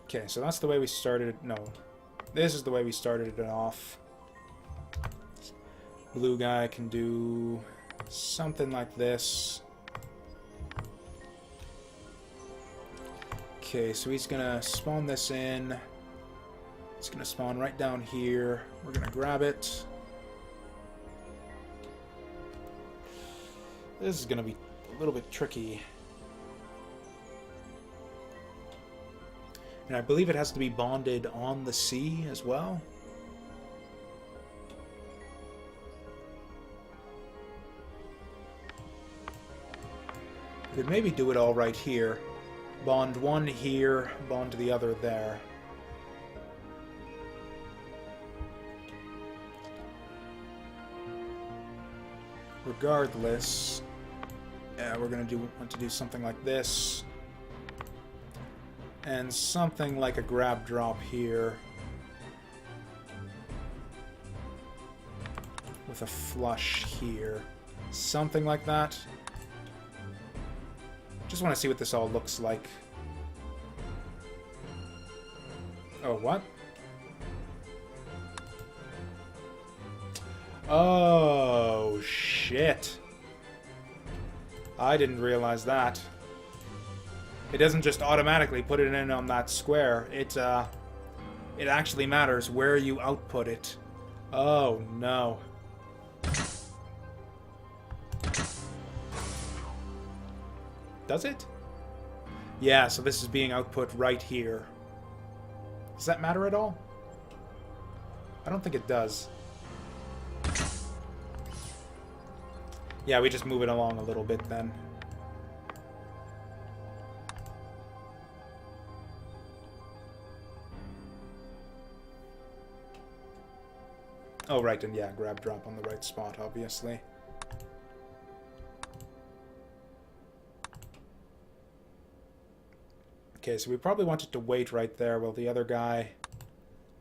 Okay, so that's the way we started. No, this is the way we started it off. Blue guy can do something like this. Okay, so he's gonna spawn this in. It's gonna spawn right down here. We're gonna grab it. This is gonna be a little bit tricky. And I believe it has to be bonded on the C as well. Could maybe do it all right here. Bond one here, bond the other there. Regardless, yeah, we're gonna want to do something like this. And something like a grab drop here. With a flush here. Something like that. Just want to see what this all looks like. Oh, what? Oh, shit. I didn't realize that. It doesn't just automatically put it in on that square. It actually matters where you output it. Oh, no. Does it? Yeah, so this is being output right here. Does that matter at all? I don't think it does. Yeah, we just move it along a little bit then. Oh, right, and yeah, grab drop on the right spot, obviously. Okay, so we probably wanted to wait right there while the other guy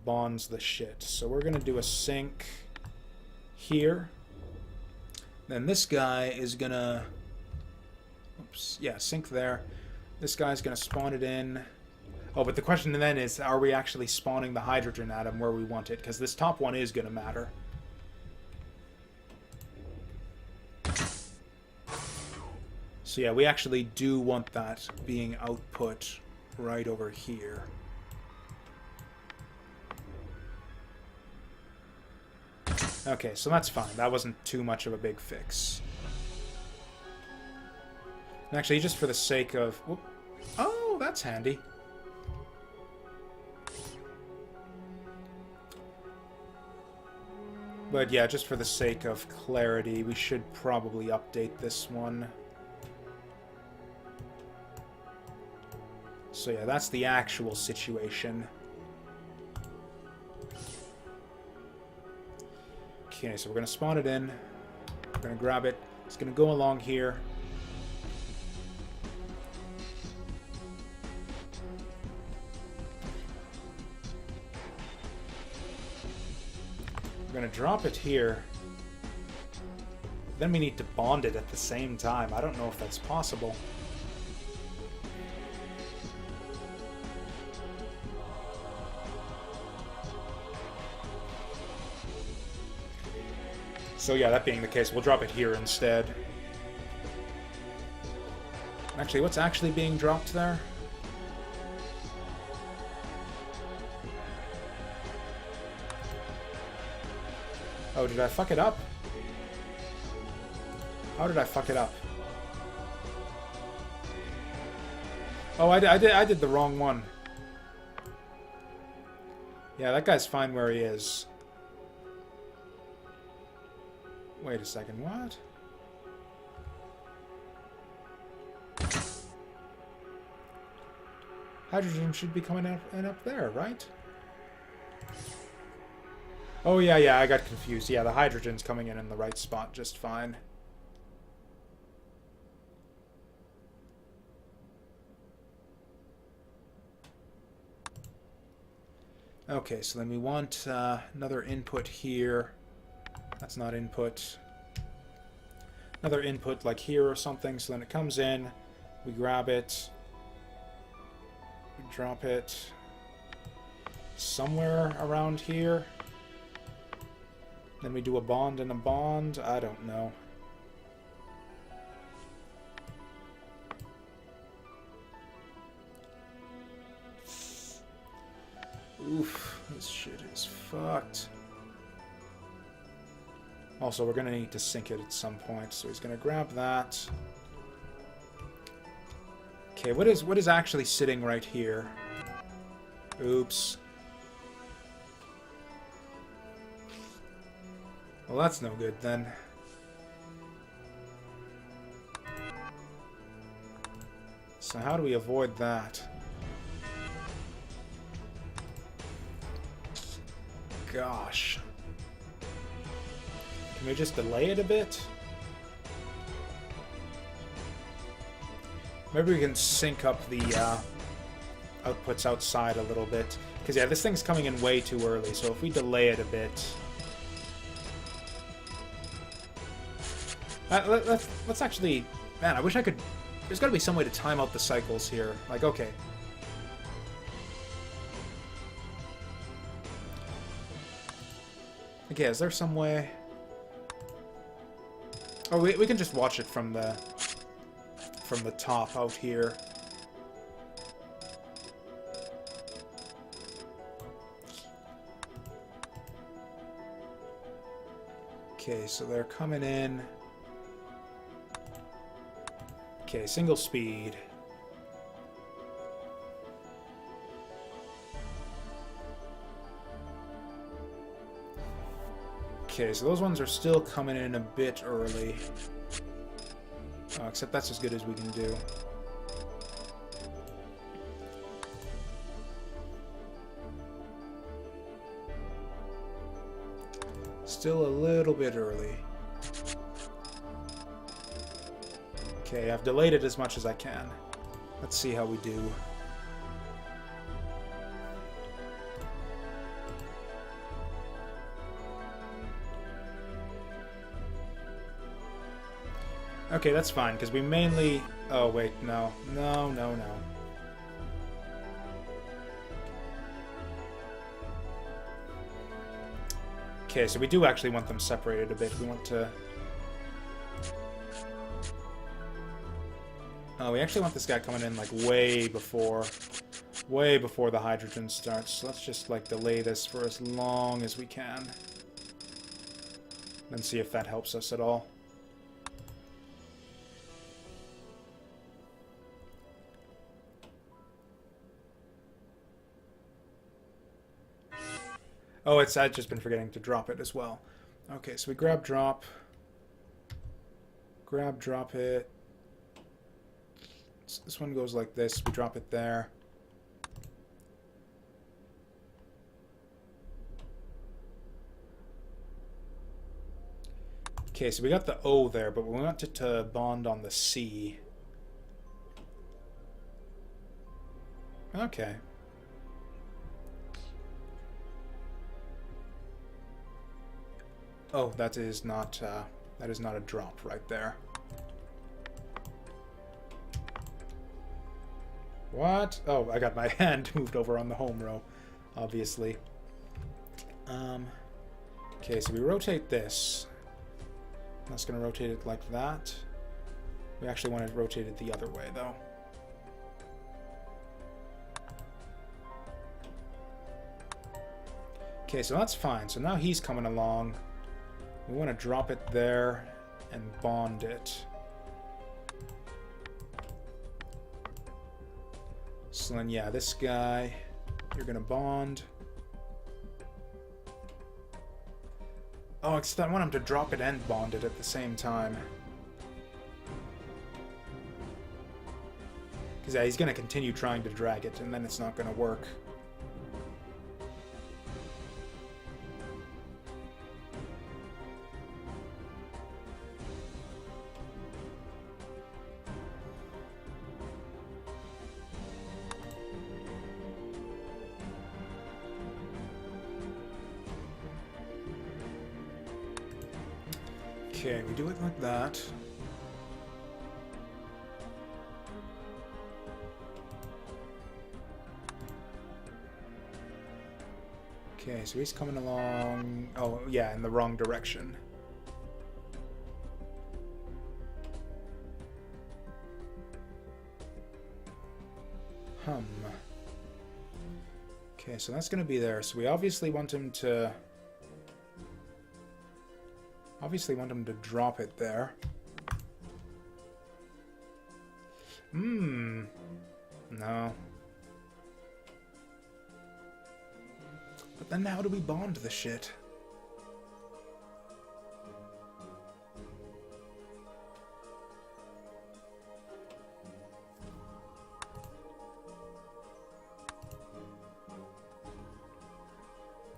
bonds the shit. So we're going to do a sync here. Then this guy is going to... Oops, yeah, sync there. This guy's going to spawn it in. Oh, but the question then is, are we actually spawning the hydrogen atom where we want it? Because this top one is going to matter. So yeah, we actually do want that being output right over here. Okay, so that's fine. That wasn't too much of a big fix. And actually, just for the sake of... Whoop, oh, that's handy. But yeah, just for the sake of clarity, we should probably update this one. So yeah, that's the actual situation. Okay, so we're going to spawn it in. We're going to grab it. It's going to go along here. We're going to drop it here. Then we need to bond it at the same time. I don't know if that's possible. So yeah, that being the case, we'll drop it here instead. Actually, what's actually being dropped there? Oh, did I fuck it up? How did I fuck it up? Oh, I did the wrong one. Yeah, that guy's fine where he is. Wait a second, what? Hydrogen should be coming up and up there, right? Oh, yeah, I got confused. Yeah, the hydrogen's coming in the right spot just fine. Okay, so then we want another input here. That's not input. Another input like here or something, so then it comes in, we grab it, we drop it somewhere around here. Then we do a bond and a bond. I don't know. Oof, this shit is fucked. Also, we're going to need to sync it at some point, so he's going to grab that. Okay, what is actually sitting right here? Oops. Well, that's no good then. So how do we avoid that? Gosh. Can we just delay it a bit? Maybe we can sync up the outputs outside a little bit. Because, yeah, this thing's coming in way too early, so if we delay it a bit... let's actually... Man, I wish I could... There's gotta be some way to time out the cycles here. Like, okay. Okay, is there some way... Oh, we can just watch it from the top out here. Okay, so they're coming in. Okay, single speed. Okay, so those ones are still coming in a bit early. Oh, except that's as good as we can do. Still a little bit early. Okay, I've delayed it as much as I can. Let's see how we do. Okay, that's fine, because we mainly... Oh, wait, no. No. Okay, so we do actually want them separated a bit. We want to... Oh, we actually want this guy coming in, like, way before the hydrogen starts. So let's just, like, delay this for as long as we can. And see if that helps us at all. Oh, I'd just been forgetting to drop it as well. Okay, so we grab, drop it. So this one goes like this. We drop it there. Okay, so we got the O there, but we want it to bond on the C. Okay. Oh, that is not That is not a drop right there. What? Oh, I got my hand moved over on the home row, obviously. Okay, so we rotate this. That's going to rotate it like that. We actually want to rotate it the other way, though. Okay, so that's fine. So now he's coming along. We want to drop it there and bond it. So then, yeah, this guy, you're going to bond. Oh, except I want him to drop it and bond it at the same time. Because, yeah, he's going to continue trying to drag it, and then it's not going to work. Okay, we do it like that. Okay, so he's coming along... Oh, yeah, in the wrong direction. Okay, so that's going to be there. So we obviously want him to... drop it there. No. But then how do we bond the shit?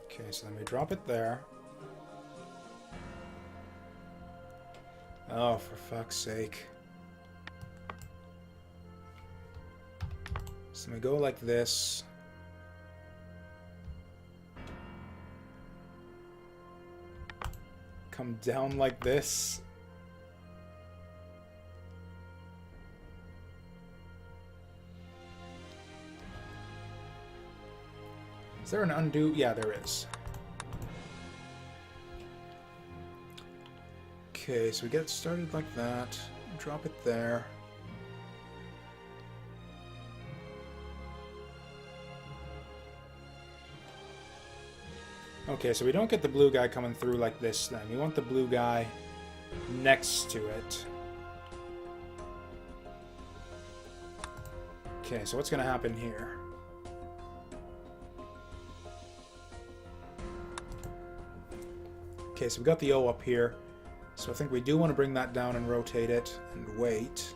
Okay, so then we drop it there. Oh, for fuck's sake. So we go like this. Come down like this. Is there an undo? Yeah, there is. Okay, so we get started like that. Drop it there. Okay, so we don't get the blue guy coming through like this then. We want the blue guy next to it. Okay, so what's going to happen here? Okay, so we got the O up here. So I think we do want to bring that down and rotate it and wait.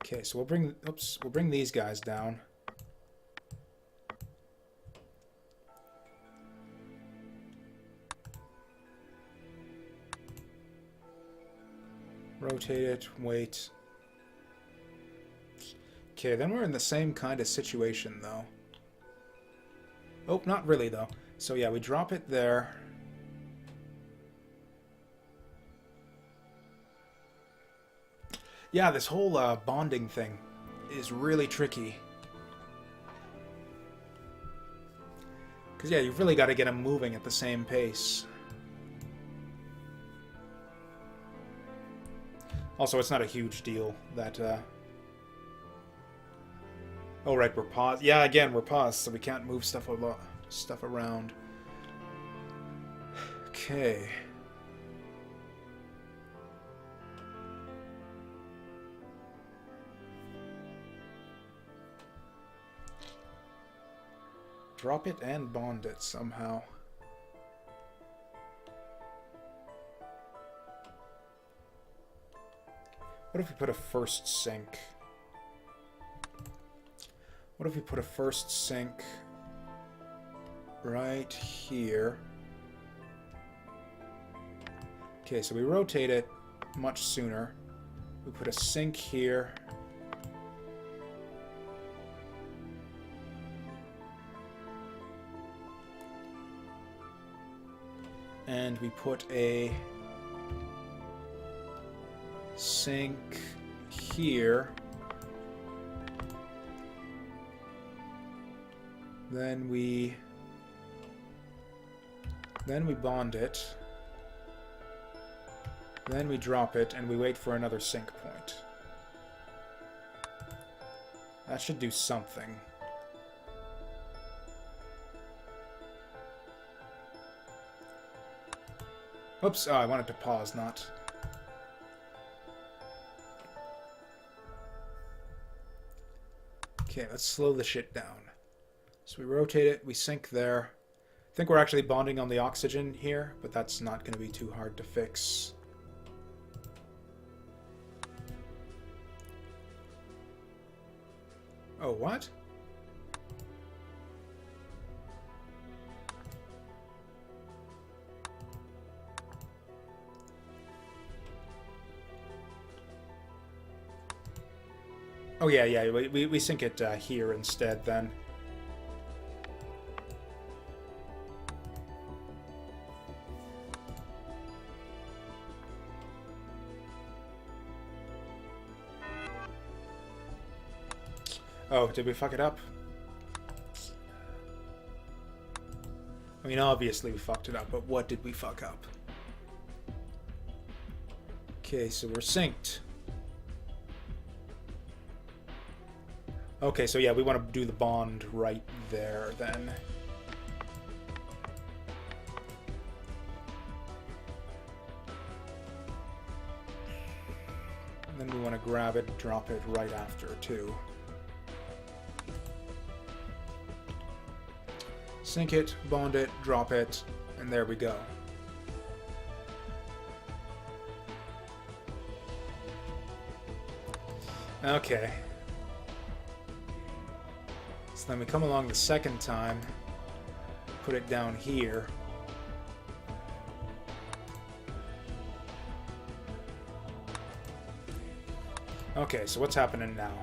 Okay, so we'll bring these guys down. Rotate it, wait. Okay, then we're in the same kind of situation, though. Oh, not really, though. So, yeah, we drop it there. Yeah, this whole bonding thing is really tricky. Because, yeah, you've really got to get them moving at the same pace. Also, it's not a huge deal that... Oh, right, we're paused. Yeah, again, we're paused, so we can't move stuff around. Okay. Drop it and bond it somehow. What if we put a first sync? What if we put a first sync right here? Okay, so we rotate it much sooner. We put a sync here. And we put a sink here. Then we bond it. Then we drop it, and we wait for another sink point. That should do something. Oops, oh, I wanted to pause, not... Okay, let's slow the shit down. So we rotate it, we sink there. I think we're actually bonding on the oxygen here, but that's not going to be too hard to fix. Oh, what? Oh, yeah, we sink it here instead, then. Oh, did we fuck it up? I mean, obviously we fucked it up, but what did we fuck up? Okay, so we're synced. Okay, so yeah, we want to do the bond right there, then. And then we want to grab it, drop it right after, too. Sync it, bond it, drop it, and there we go. Okay. So then we come along the second time, put it down here. Okay, so what's happening now?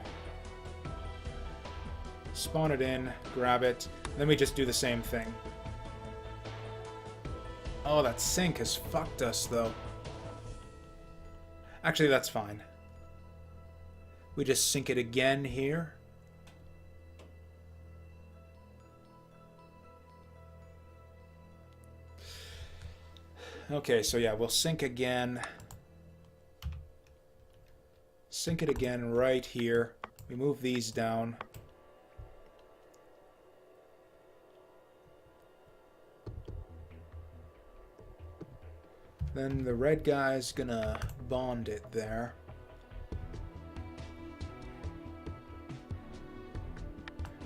Spawn it in, grab it, then we just do the same thing. Oh, that sink has fucked us, though. Actually, that's fine. We just sink it again here. Okay, so yeah, we'll sink again. Sink it again right here. We move these down. Then the red guy's gonna bond it there.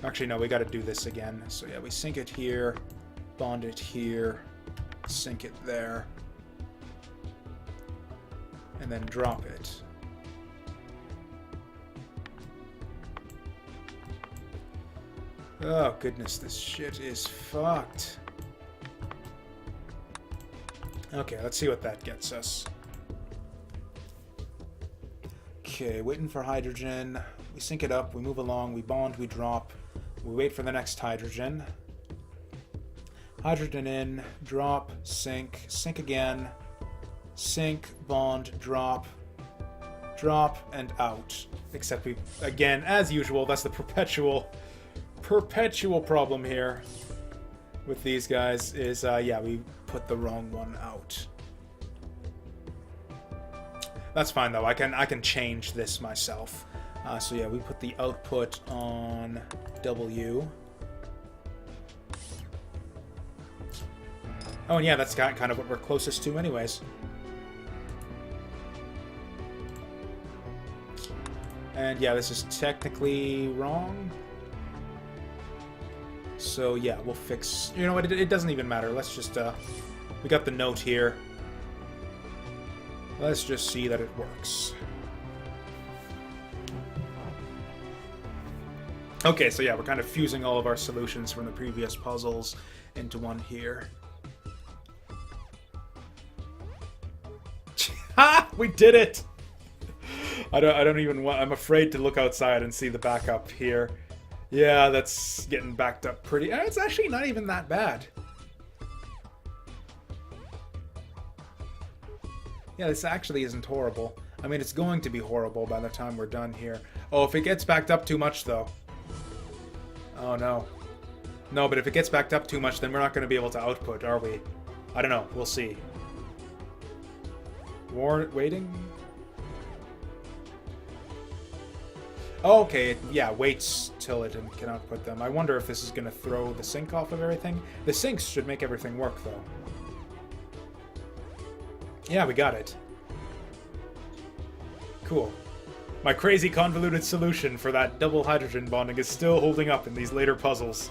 Actually, no, we gotta do this again. So yeah, we sink it here, bond it here, sink it there, and then drop it. Oh goodness, this shit is fucked. Okay, let's see what that gets us. Okay, waiting for hydrogen. We sync it up, we move along, we bond, we drop. We wait for the next hydrogen. Hydrogen in, drop, sync, sync again. Sync, bond, drop, drop, and out. Except we, again, as usual, that's the perpetual problem here with these guys is, yeah, we put the wrong one out. That's fine though. I can change this myself. So yeah, we put the output on W. Oh, and yeah, that's kind of what we're closest to, anyways. And yeah, this is technically wrong. So yeah, we'll fix... You know what, it doesn't even matter. Let's just, we got the note here. Let's just see that it works. Okay, so yeah, we're kind of fusing all of our solutions from the previous puzzles into one here. Ha! We did it! I don't even want... I'm afraid to look outside and see the backup here. Yeah, that's getting backed up pretty... It's actually not even that bad. Yeah, this actually isn't horrible. I mean, it's going to be horrible by the time we're done here. Oh, if it gets backed up too much, though. Oh, no. No, but if it gets backed up too much, then we're not going to be able to output, are we? I don't know. We'll see. Waiting? Oh, okay, yeah, waits till it can output them. I wonder if this is going to throw the sync off of everything. The syncs should make everything work, though. Yeah, we got it. Cool. My crazy convoluted solution for that double hydrogen bonding is still holding up in these later puzzles.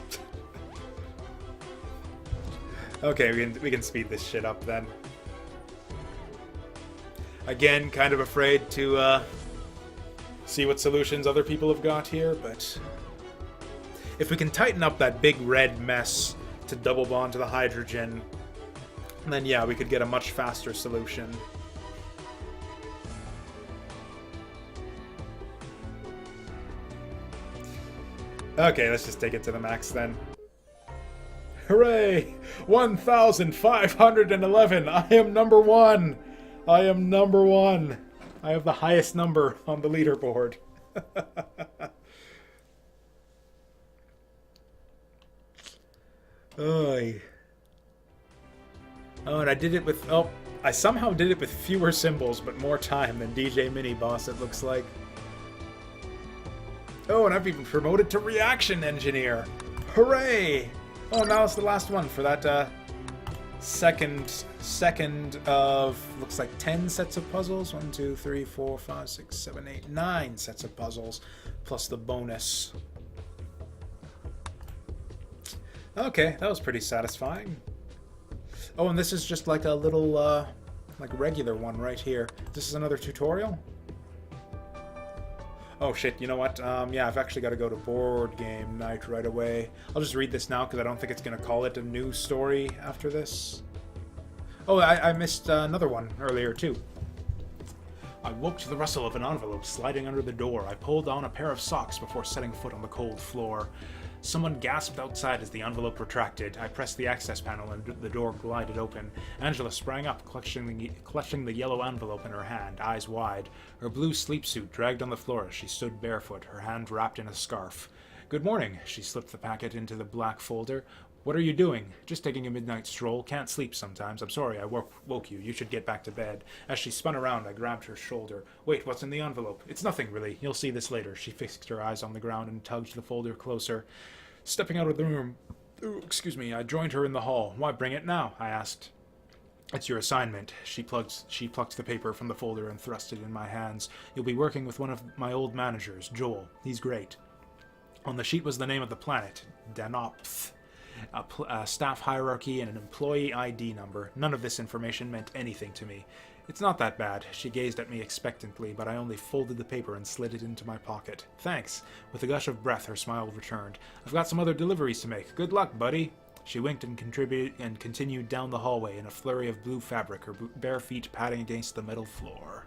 Okay, we can speed this shit up then. Again, kind of afraid to see what solutions other people have got here, but if we can tighten up that big red mess to double bond to the hydrogen, then yeah, we could get a much faster solution. Okay, let's just take it to the max then. Hooray! 1,511! I am number one! I am number one! I have the highest number on the leaderboard. Oy. Oh, and I did it with... Oh, I somehow did it with fewer symbols, but more time than DJ Mini Boss, it looks like. Oh, and I've even promoted to Reaction Engineer. Hooray! Oh, now it's the last one for that second of, looks like 10 sets of puzzles. 1, 2, 3, 4, 5, 6, 7, 8, 9 sets of puzzles, plus the bonus. Okay, that was pretty satisfying. Oh, and this is just like a little, like regular one right here. This is another tutorial? Oh shit, you know what? Yeah, I've actually got to go to board game night right away. I'll just read this now because I don't think it's going to call it a new story after this. Oh, I missed another one earlier too. I woke to the rustle of an envelope sliding under the door. I pulled on a pair of socks before setting foot on the cold floor. Someone gasped outside as the envelope retracted. I pressed the access panel and the door glided open. Angela sprang up, clutching the yellow envelope in her hand, eyes wide. Her blue sleepsuit dragged on the floor as she stood barefoot, her hand wrapped in a scarf. Good morning. She slipped the packet into the black folder. What are you doing? Just taking a midnight stroll. Can't sleep sometimes. I'm sorry I woke you. You should get back to bed. As she spun around, I grabbed her shoulder. Wait, what's in the envelope? It's nothing, really. You'll see this later. She fixed her eyes on the ground and tugged the folder closer. Stepping out of the room, excuse me, I joined her in the hall. Why bring it now? I asked. It's your assignment. She plucked the paper from the folder and thrust it in my hands. You'll be working with one of my old managers, Joel. He's great. On the sheet was the name of the planet, Danopth. A staff hierarchy and an employee ID number. None of this information meant anything to me. It's not that bad. She gazed at me expectantly, but I only folded the paper and slid it into my pocket. Thanks. With a gush of breath, her smile returned. I've got some other deliveries to make. Good luck, buddy. She winked and continued down the hallway in a flurry of blue fabric, her bare feet padding against the metal floor.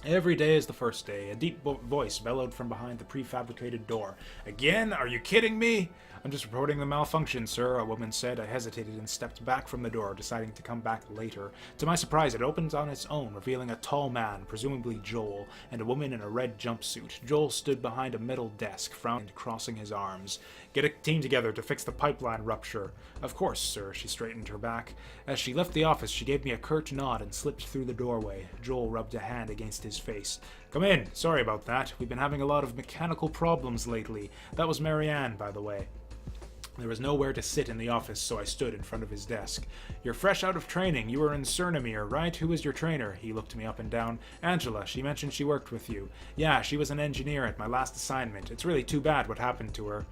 Every day is the first day. A deep voice bellowed from behind the prefabricated door. Again? Are you kidding me? I'm just reporting the malfunction, sir, a woman said. I hesitated and stepped back from the door, deciding to come back later. To my surprise, it opened on its own, revealing a tall man, presumably Joel, and a woman in a red jumpsuit. Joel stood behind a metal desk, frowning and crossing his arms. Get a team together to fix the pipeline rupture. Of course, sir, she straightened her back. As she left the office, she gave me a curt nod and slipped through the doorway. Joel rubbed a hand against his face. Come in. Sorry about that. We've been having a lot of mechanical problems lately. That was Marianne, by the way. There was nowhere to sit in the office, so I stood in front of his desk. You're fresh out of training. You were in Sernimir, right? Who was your trainer? He looked me up and down. Angela. She mentioned she worked with you. Yeah, she was an engineer at my last assignment. It's really too bad what happened to her.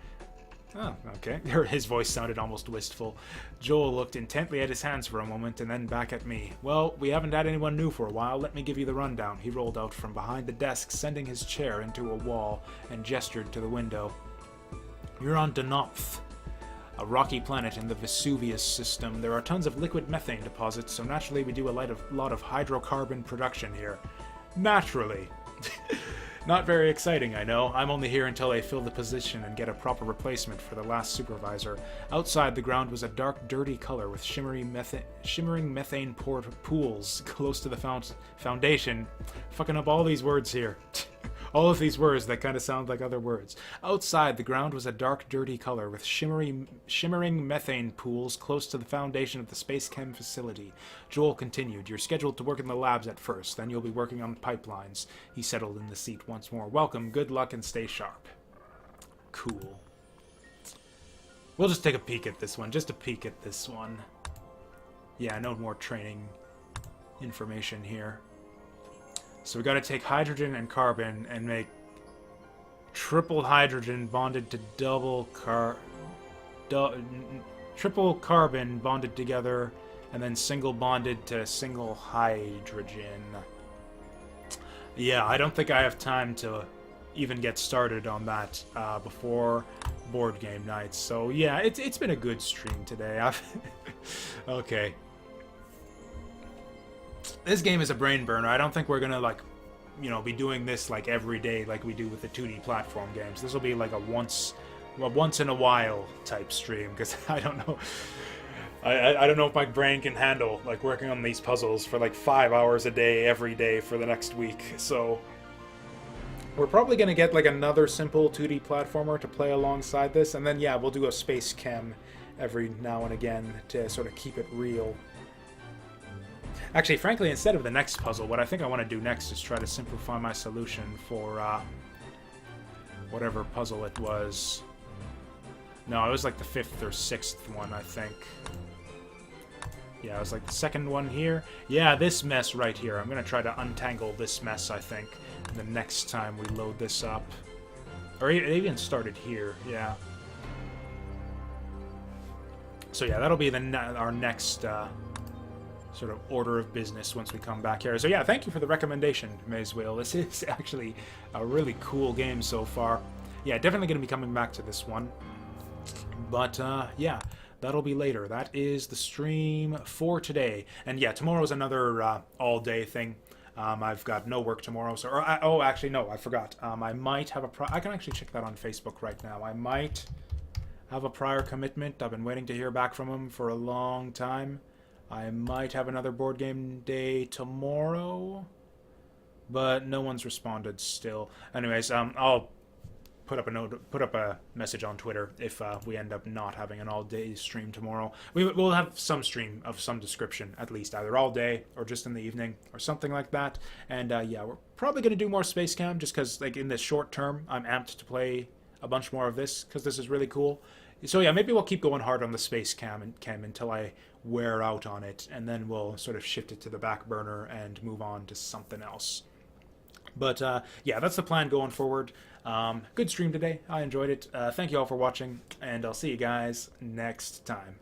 Oh, okay. His voice sounded almost wistful. Joel looked intently at his hands for a moment and then back at me. Well, we haven't had anyone new for a while. Let me give you the rundown. He rolled out from behind the desk, sending his chair into a wall, and gestured to the window. You're on Danopth, a rocky planet in the Vesuvius system. There are tons of liquid methane deposits, so naturally we do a lot of hydrocarbon production here. Naturally. Not very exciting, I know. I'm only here until they fill the position and get a proper replacement for the last supervisor. Outside, the ground was a dark, dirty color with shimmering methane pools close to the foundation. Fucking up all these words here. All of these words that kind of sound like other words. Outside, the ground was a dark, dirty color with shimmering methane pools close to the foundation of the SpaceChem facility. Joel continued, "You're scheduled to work in the labs at first, then you'll be working on pipelines." He settled in the seat once more. "Welcome, good luck, and stay sharp." Cool. We'll just take a peek at this one. Just a peek at this one. Yeah, no more training information here. So we gotta take hydrogen and carbon and make triple hydrogen bonded to triple carbon bonded together, and then single bonded to single hydrogen. Yeah, I don't think I have time to even get started on that before board game nights. So yeah, it's been a good stream today. Okay. This game is a brain burner. I don't think we're gonna, like, you know, be doing this like every day like we do with the 2D platform games. This will be like a once in a while type stream, because I don't know. I don't know if my brain can handle like working on these puzzles for like 5 hours a day every day for the next week. So we're probably gonna get like another simple 2D platformer to play alongside this, and then yeah, we'll do a SpaceChem every now and again to sort of keep it real. Actually, frankly, instead of the next puzzle, what I think I want to do next is try to simplify my solution for whatever puzzle it was. No, it was like the 5th or 6th one, I think. Yeah, it was like the second one here. Yeah, this mess right here. I'm going to try to untangle this mess, I think, the next time we load this up. Or it even started here, yeah. So yeah, that'll be our next sort of order of business once we come back here. So yeah, thank you for the recommendation, Maze Whale. This is actually a really cool game so far. Yeah, definitely going to be coming back to this one. But yeah, that'll be later. That is the stream for today. And yeah, tomorrow's another all-day thing. I've got no work tomorrow. So, oh, actually, no, I forgot. I might have I can actually check that on Facebook right now. I might have a prior commitment. I've been waiting to hear back from him for a long time. I might have another board game day tomorrow, but no one's responded still. Anyways, I'll put up a message on Twitter if we end up not having an all-day stream tomorrow. We'll have some stream of some description, at least, either all day or just in the evening or something like that. And yeah, we're probably going to do more SpaceChem just because, like, in the short term, I'm amped to play a bunch more of this because this is really cool. So yeah, maybe we'll keep going hard on the SpaceChem until I wear out on it, and then we'll sort of shift it to the back burner and move on to something else. But yeah, that's the plan going forward. Good stream today. I enjoyed it. Thank you all for watching, and I'll see you guys next time.